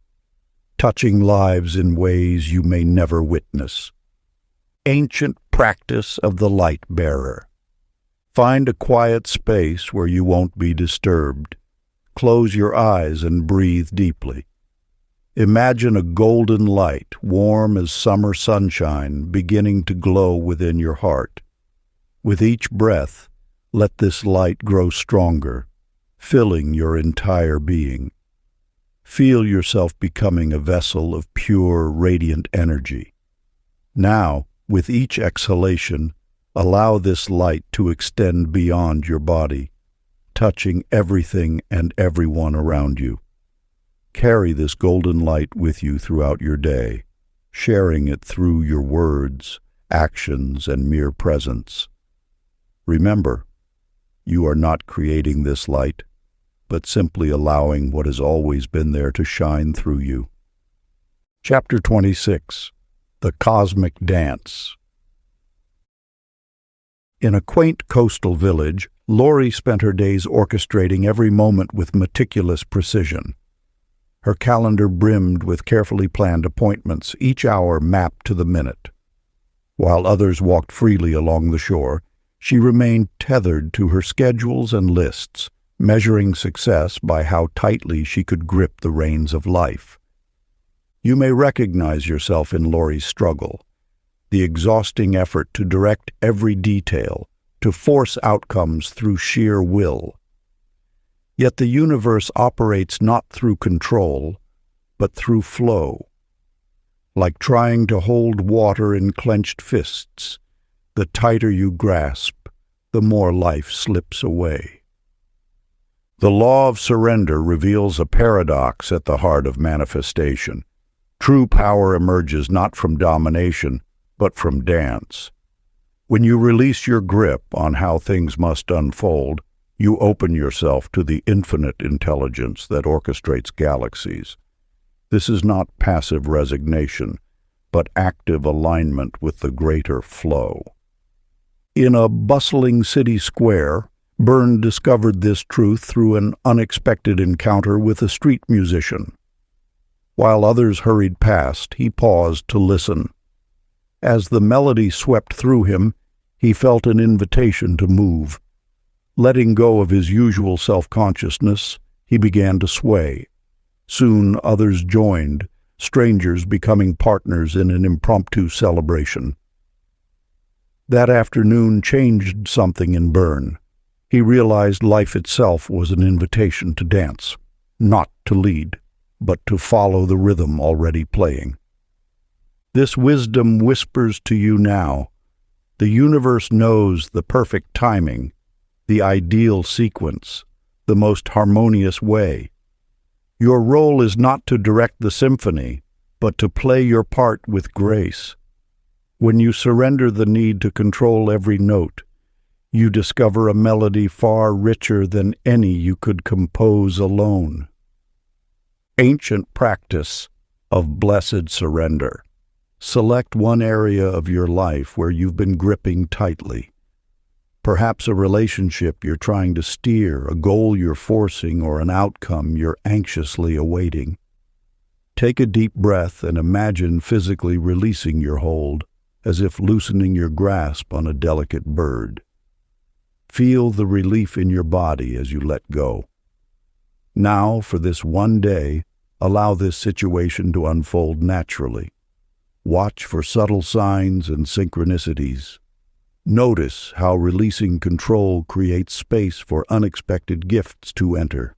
touching lives in ways you may never witness. Ancient practice of the light bearer. Find a quiet space where you won't be disturbed. Close your eyes and breathe deeply. Imagine a golden light, warm as summer sunshine, beginning to glow within your heart. With each breath, let this light grow stronger, filling your entire being. Feel yourself becoming a vessel of pure, radiant energy. Now, with each exhalation, allow this light to extend beyond your body, touching everything and everyone around you. Carry this golden light with you throughout your day, sharing it through your words, actions, and mere presence. Remember, you are not creating this light, but simply allowing what has always been there to shine through you. Chapter 26. The Cosmic Dance. In a quaint coastal village, Lori spent her days orchestrating every moment with meticulous precision. Her calendar brimmed with carefully planned appointments, each hour mapped to the minute. While others walked freely along the shore, she remained tethered to her schedules and lists, measuring success by how tightly she could grip the reins of life. You may recognize yourself in Lori's struggle, the exhausting effort to direct every detail, to force outcomes through sheer will. Yet the universe operates not through control, but through flow. Like trying to hold water in clenched fists, the tighter you grasp, the more life slips away. The law of surrender reveals a paradox at the heart of manifestation. True power emerges not from domination, but from dance. When you release your grip on how things must unfold, you open yourself to the infinite intelligence that orchestrates galaxies. This is not passive resignation, but active alignment with the greater flow. In a bustling city square, Byrne discovered this truth through an unexpected encounter with a street musician. While others hurried past, he paused to listen. As the melody swept through him, he felt an invitation to move. Letting go of his usual self-consciousness, he began to sway. Soon others joined, strangers becoming partners in an impromptu celebration. That afternoon changed something in Byrne. He realized life itself was an invitation to dance, not to lead, but to follow the rhythm already playing. This wisdom whispers to you now. The universe knows the perfect timing, the ideal sequence, the most harmonious way. Your role is not to direct the symphony, but to play your part with grace. When you surrender the need to control every note, you discover a melody far richer than any you could compose alone. Ancient practice of blessed surrender. Select one area of your life where you've been gripping tightly. Perhaps a relationship you're trying to steer, a goal you're forcing, or an outcome you're anxiously awaiting. Take a deep breath and imagine physically releasing your hold, as if loosening your grasp on a delicate bird. Feel the relief in your body as you let go. Now, for this one day, allow this situation to unfold naturally. Watch for subtle signs and synchronicities. Notice how releasing control creates space for unexpected gifts to enter.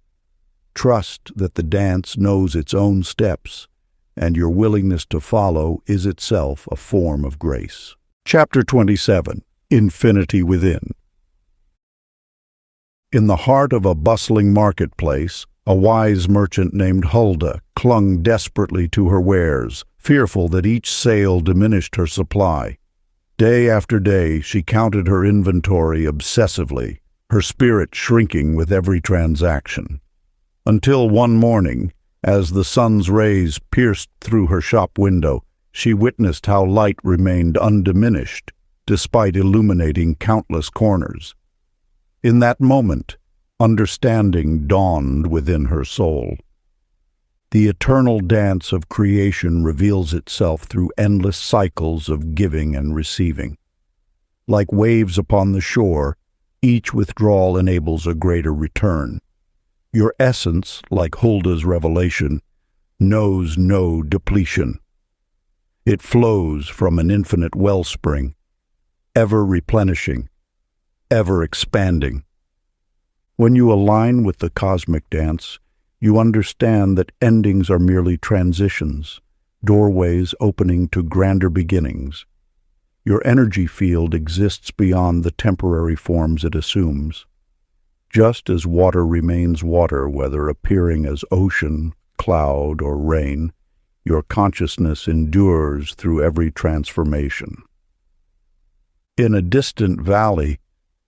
Trust that the dance knows its own steps, and your willingness to follow is itself a form of grace. Chapter 27. Infinity Within. In the heart of a bustling marketplace, a wise merchant named Hulda clung desperately to her wares, fearful that each sale diminished her supply. Day after day, she counted her inventory obsessively, her spirit shrinking with every transaction. Until one morning, as the sun's rays pierced through her shop window, she witnessed how light remained undiminished, despite illuminating countless corners. In that moment, understanding dawned within her soul. The eternal dance of creation reveals itself through endless cycles of giving and receiving. Like waves upon the shore, each withdrawal enables a greater return. Your essence, like Hulda's revelation, knows no depletion. It flows from an infinite wellspring, ever replenishing, ever expanding. When you align with the cosmic dance, you understand that endings are merely transitions, doorways opening to grander beginnings. Your energy field exists beyond the temporary forms it assumes. Just as water remains water, whether appearing as ocean, cloud, or rain, your consciousness endures through every transformation. In a distant valley,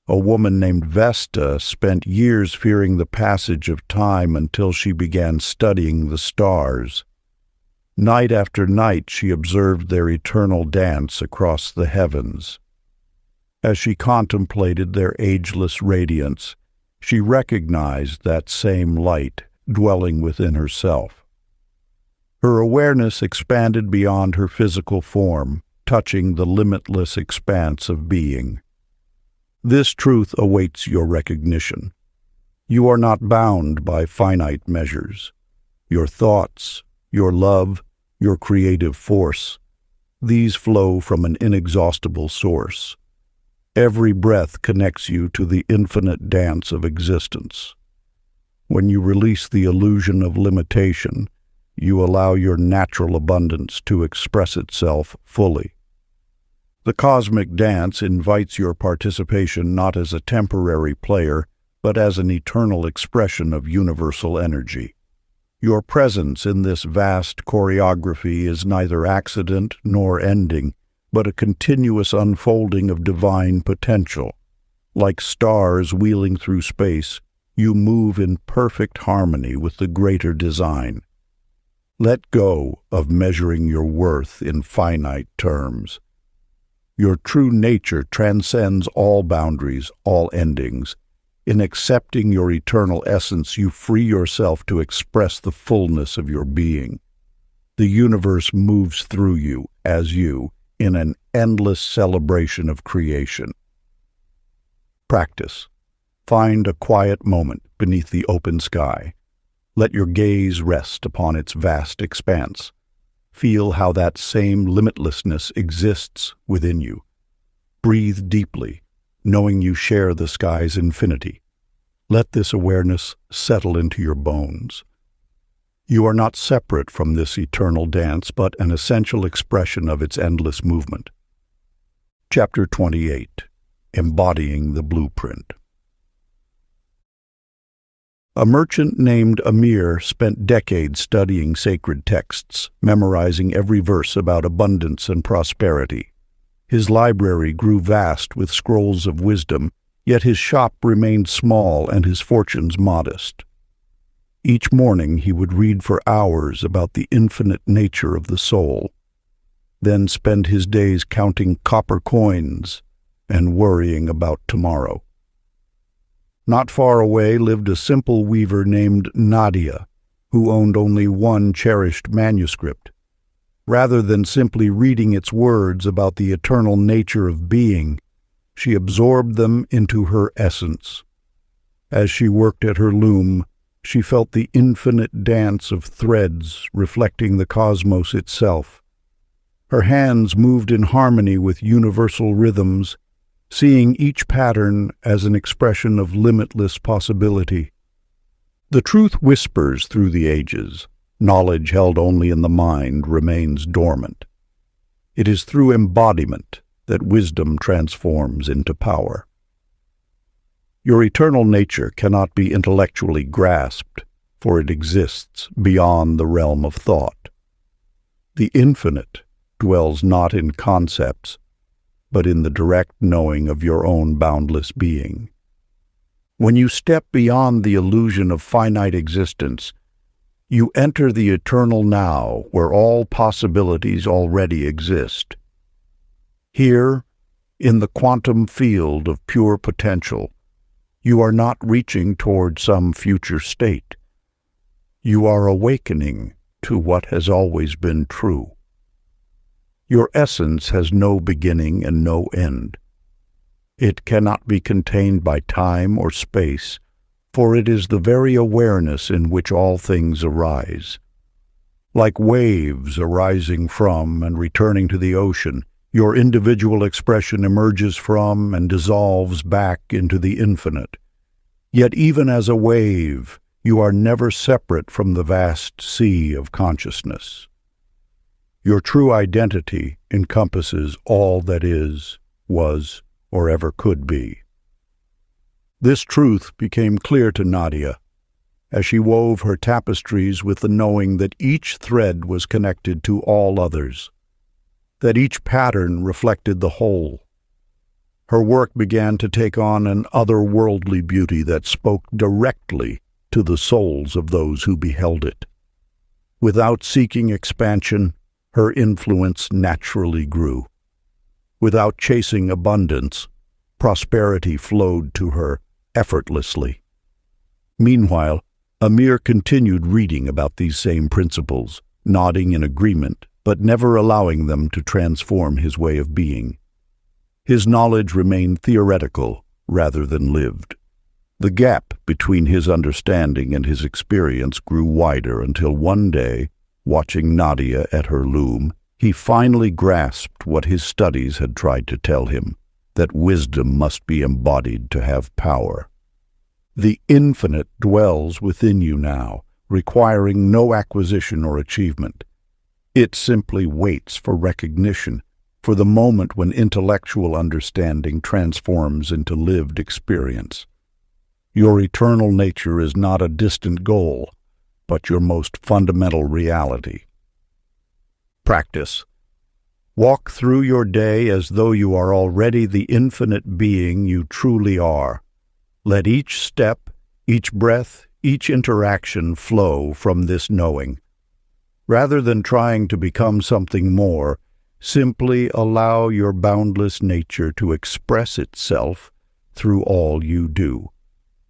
a woman named Vesta spent years fearing the passage of time until she began studying the stars. Night after night she observed their eternal dance across the heavens. As she contemplated their ageless radiance, she recognized that same light dwelling within herself. Her awareness expanded beyond her physical form, touching the limitless expanse of being. This truth awaits your recognition. You are not bound by finite measures. Your thoughts, your love, your creative force, these flow from an inexhaustible source. Every breath connects you to the infinite dance of existence. When you release the illusion of limitation, you allow your natural abundance to express itself fully. The cosmic dance invites your participation not as a temporary player, but as an eternal expression of universal energy. Your presence in this vast choreography is neither accident nor ending, but a continuous unfolding of divine potential. Like stars wheeling through space, you move in perfect harmony with the greater design. Let go of measuring your worth in finite terms. Your true nature transcends all boundaries, all endings. In accepting your eternal essence, you free yourself to express the fullness of your being. The universe moves through you, as you, in an endless celebration of creation. Practice. Find a quiet moment beneath the open sky. Let your gaze rest upon its vast expanse. Feel how that same limitlessness exists within you. Breathe deeply, knowing you share the sky's infinity. Let this awareness settle into your bones. You are not separate from this eternal dance, but an essential expression of its endless movement. Chapter 28. Embodying the Blueprint. A merchant named Amir spent decades studying sacred texts, memorizing every verse about abundance and prosperity. His library grew vast with scrolls of wisdom, yet his shop remained small and his fortunes modest. Each morning he would read for hours about the infinite nature of the soul, then spend his days counting copper coins and worrying about tomorrow. Not far away lived a simple weaver named Nadia, who owned only one cherished manuscript. Rather than simply reading its words about the eternal nature of being, she absorbed them into her essence. As she worked at her loom, she felt the infinite dance of threads reflecting the cosmos itself. Her hands moved in harmony with universal rhythms, seeing each pattern as an expression of limitless possibility. The truth whispers through the ages. Knowledge held only in the mind remains dormant. It is through embodiment that wisdom transforms into power. Your eternal nature cannot be intellectually grasped, for it exists beyond the realm of thought. The infinite dwells not in concepts, but in the direct knowing of your own boundless being. When you step beyond the illusion of finite existence, you enter the eternal now, where all possibilities already exist. Here, in the quantum field of pure potential, you are not reaching toward some future state. You are awakening to what has always been true. Your essence has no beginning and no end. It cannot be contained by time or space, for it is the very awareness in which all things arise. Like waves arising from and returning to the ocean, your individual expression emerges from and dissolves back into the infinite. Yet even as a wave, you are never separate from the vast sea of consciousness. Your true identity encompasses all that is, was, or ever could be. This truth became clear to Nadia as she wove her tapestries with the knowing that each thread was connected to all others, that each pattern reflected the whole. Her work began to take on an otherworldly beauty that spoke directly to the souls of those who beheld it. Without seeking expansion, her influence naturally grew. Without chasing abundance, prosperity flowed to her effortlessly. Meanwhile, Amir continued reading about these same principles, nodding in agreement, but never allowing them to transform his way of being. His knowledge remained theoretical rather than lived. The gap between his understanding and his experience grew wider until one day, watching Nadia at her loom, he finally grasped what his studies had tried to tell him, that wisdom must be embodied to have power. The infinite dwells within you now, requiring no acquisition or achievement. It simply waits for recognition, for the moment when intellectual understanding transforms into lived experience. Your eternal nature is not a distant goal, but your most fundamental reality. Practice. Walk through your day as though you are already the infinite being you truly are. Let each step, each breath, each interaction flow from this knowing. Rather than trying to become something more, simply allow your boundless nature to express itself through all you do.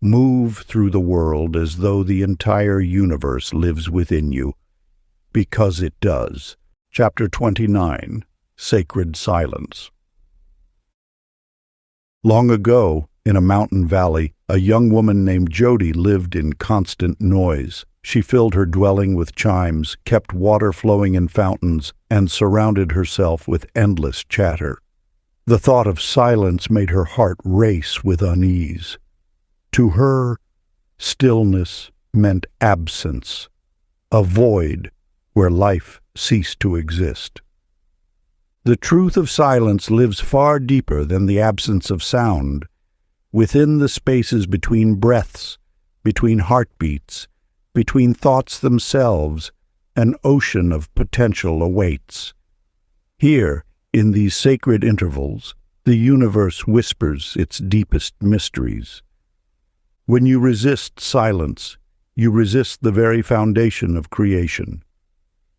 Move through the world as though the entire universe lives within you, because it does. Chapter 29, Sacred Silence. Long ago, in a mountain valley, a young woman named Jody lived in constant noise. She filled her dwelling with chimes, kept water flowing in fountains, and surrounded herself with endless chatter. The thought of silence made her heart race with unease. To her, stillness meant absence, a void where life ceased to exist. The truth of silence lives far deeper than the absence of sound. Within the spaces between breaths, between heartbeats, between thoughts themselves, an ocean of potential awaits. Here, in these sacred intervals, the universe whispers its deepest mysteries. When you resist silence, you resist the very foundation of creation.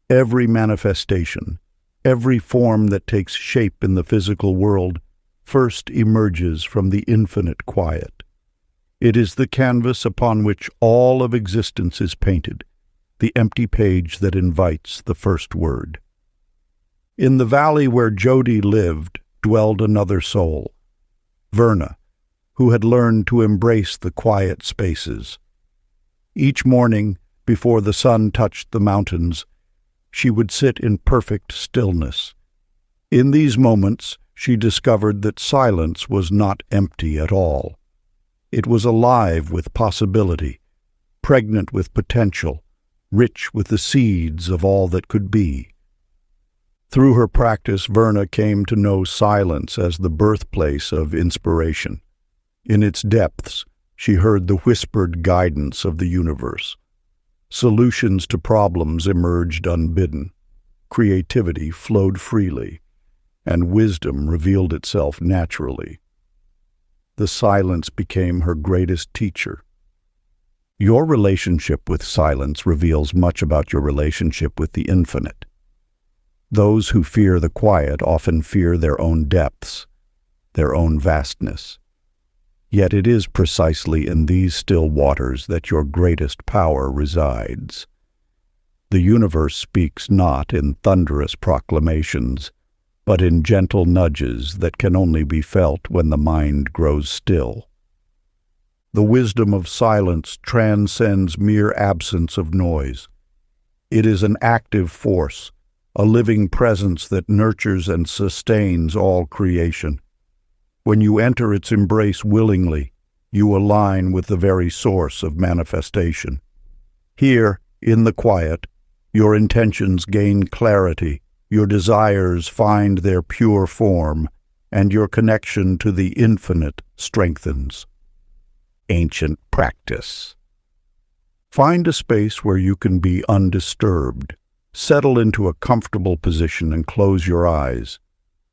Every manifestation, every form that takes shape in the physical world, first emerges from the infinite quiet. It is the canvas upon which all of existence is painted, the empty page that invites the first word. In the valley where Jody lived dwelled another soul, Verna, who had learned to embrace the quiet spaces. Each morning, before the sun touched the mountains, she would sit in perfect stillness. In these moments, she discovered that silence was not empty at all. It was alive with possibility, pregnant with potential, rich with the seeds of all that could be. Through her practice, Verna came to know silence as the birthplace of inspiration. In its depths, she heard the whispered guidance of the universe. Solutions to problems emerged unbidden. Creativity flowed freely, and wisdom revealed itself naturally. The silence became her greatest teacher. Your relationship with silence reveals much about your relationship with the infinite. Those who fear the quiet often fear their own depths, their own vastness. Yet it is precisely in these still waters that your greatest power resides. The universe speaks not in thunderous proclamations, but in gentle nudges that can only be felt when the mind grows still. The wisdom of silence transcends mere absence of noise. It is an active force, a living presence that nurtures and sustains all creation. When you enter its embrace willingly, you align with the very source of manifestation. Here, in the quiet, your intentions gain clarity, your desires find their pure form, and your connection to the infinite strengthens. Ancient practice. Find a space where you can be undisturbed. Settle into a comfortable position and close your eyes.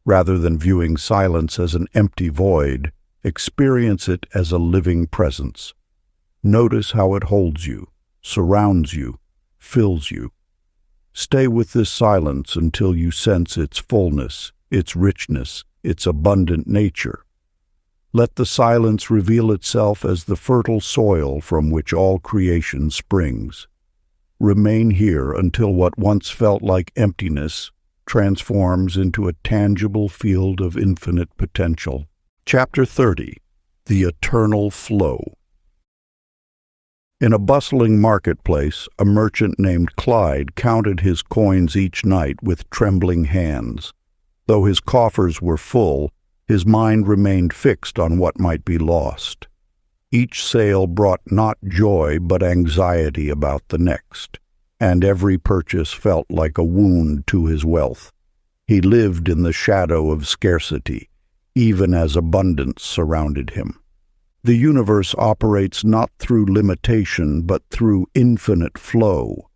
Rather than viewing silence as an empty void, experience it as a living presence. Notice how it holds you, surrounds you, fills you. Stay with this silence until you sense its fullness, its richness, its abundant nature. Let the silence reveal itself as the fertile soil from which all creation springs. Remain here until what once felt like emptiness transforms into a tangible field of infinite potential. Chapter 30. The Eternal Flow. In a bustling marketplace, a merchant named Clyde counted his coins each night with trembling hands. Though his coffers were full, his mind remained fixed on what might be lost. Each sale brought not joy but anxiety about the next, and every purchase felt like a wound to his wealth. He lived in the shadow of scarcity, even as abundance surrounded him. The universe operates not through limitation but through infinite flow.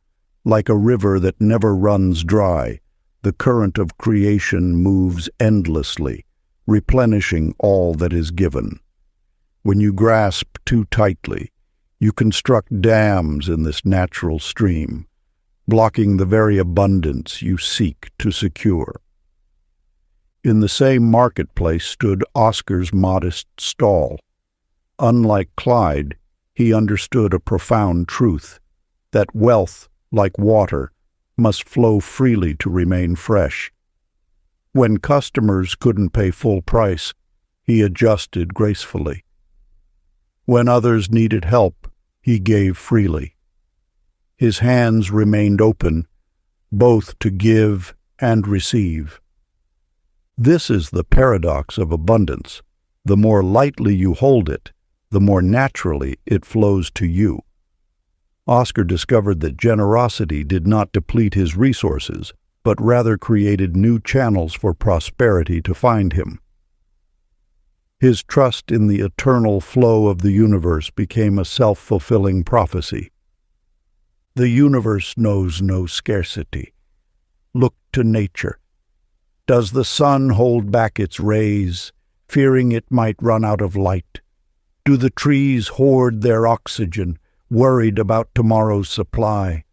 Like a river that never runs dry, the current of creation moves endlessly, replenishing all that is given. When you grasp too tightly, you construct dams in this natural stream, blocking the very abundance you seek to secure. In the same marketplace stood Oscar's modest stall. Unlike Clyde, he understood a profound truth, that wealth, like water, must flow freely to remain fresh. When customers couldn't pay full price, he adjusted gracefully. When others needed help, he gave freely. His hands remained open, both to give and receive. This is the paradox of abundance. The more lightly you hold it, the more naturally it flows to you. Oscar discovered that generosity did not deplete his resources, but rather created new channels for prosperity to find him. His trust in the eternal flow of the universe became a self-fulfilling prophecy. The universe knows no scarcity. Look to nature. Does the sun hold back its rays, fearing it might run out of light? Do the trees hoard their oxygen, worried about tomorrow's supply?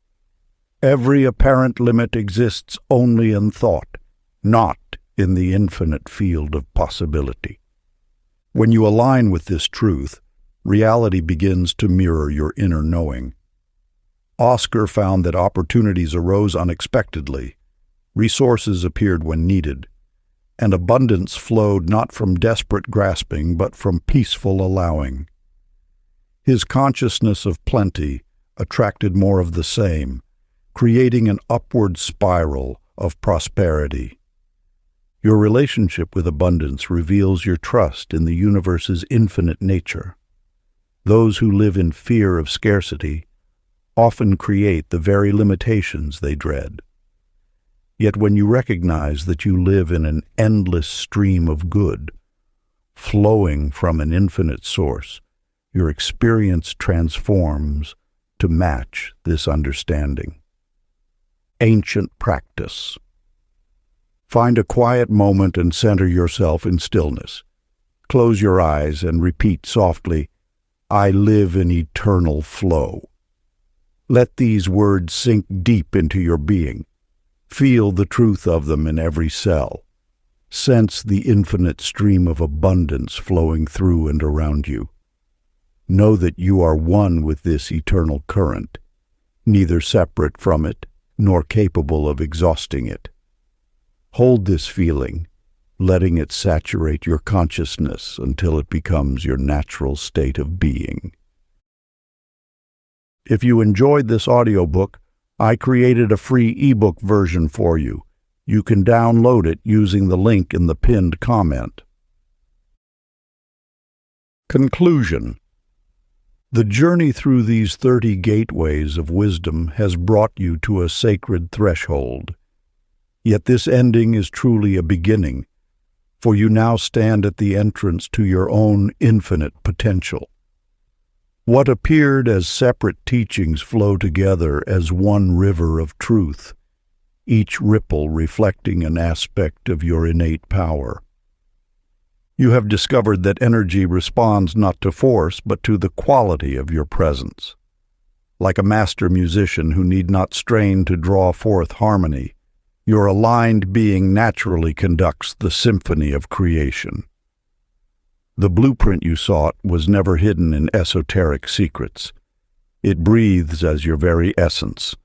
Every apparent limit exists only in thought, not in the infinite field of possibility. When you align with this truth, reality begins to mirror your inner knowing. Oscar found that opportunities arose unexpectedly, resources appeared when needed, and abundance flowed not from desperate grasping but from peaceful allowing. His consciousness of plenty attracted more of the same, creating an upward spiral of prosperity. Your relationship with abundance reveals your trust in the universe's infinite nature. Those who live in fear of scarcity often create the very limitations they dread. Yet when you recognize that you live in an endless stream of good, flowing from an infinite source, your experience transforms to match this understanding. Ancient practice. Find a quiet moment and center yourself in stillness. Close your eyes and repeat softly, "I live in eternal flow." Let these words sink deep into your being. Feel the truth of them in every cell. Sense the infinite stream of abundance flowing through and around you. Know that you are one with this eternal current, neither separate from it nor capable of exhausting it. Hold this feeling, letting it saturate your consciousness until it becomes your natural state of being. If you enjoyed this audiobook, I created a free ebook version for you. You can download it using the link in the pinned comment. Conclusion. The journey through these 30 gateways of wisdom has brought you to a sacred threshold. Yet this ending is truly a beginning, for you now stand at the entrance to your own infinite potential. What appeared as separate teachings flow together as one river of truth, each ripple reflecting an aspect of your innate power. You have discovered that energy responds not to force, but to the quality of your presence. Like a master musician who need not strain to draw forth harmony, your aligned being naturally conducts the symphony of creation. The blueprint you sought was never hidden in esoteric secrets. It breathes as your very essence,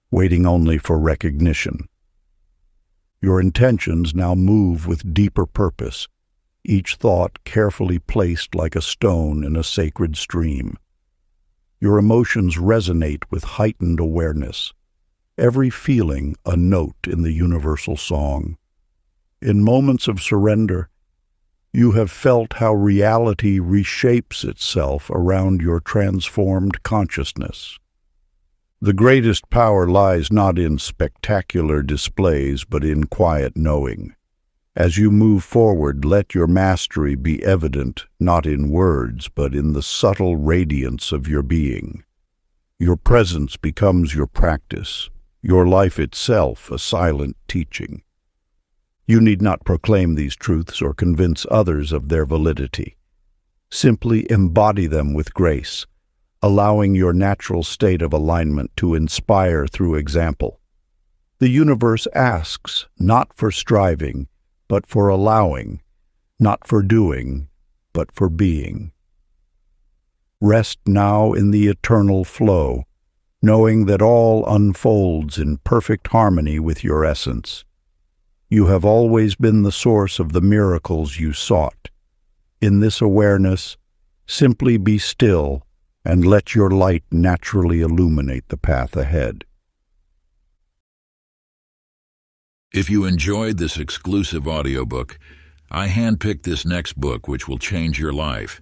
waiting only for recognition. Your intentions now move with deeper purpose, each thought carefully placed like a stone in a sacred stream. Your emotions resonate with heightened awareness, every feeling a note in the universal song. In moments of surrender, You have felt how reality reshapes itself around your transformed consciousness. The greatest power lies not in spectacular displays, but in quiet knowing. As you move forward, let your mastery be evident not in words, but in the subtle radiance of your being. Your presence becomes your practice, your life itself a silent teaching. You need not proclaim these truths or convince others of their validity. Simply embody them with grace, allowing your natural state of alignment to inspire through example. The universe asks not for striving, but for allowing, not for doing, but for being. Rest now in the eternal flow, knowing that all unfolds in perfect harmony with your essence. You have always been the source of the miracles you sought. In this awareness, simply be still and let your light naturally illuminate the path ahead. If you enjoyed this exclusive audiobook, I handpicked this next book which will change your life.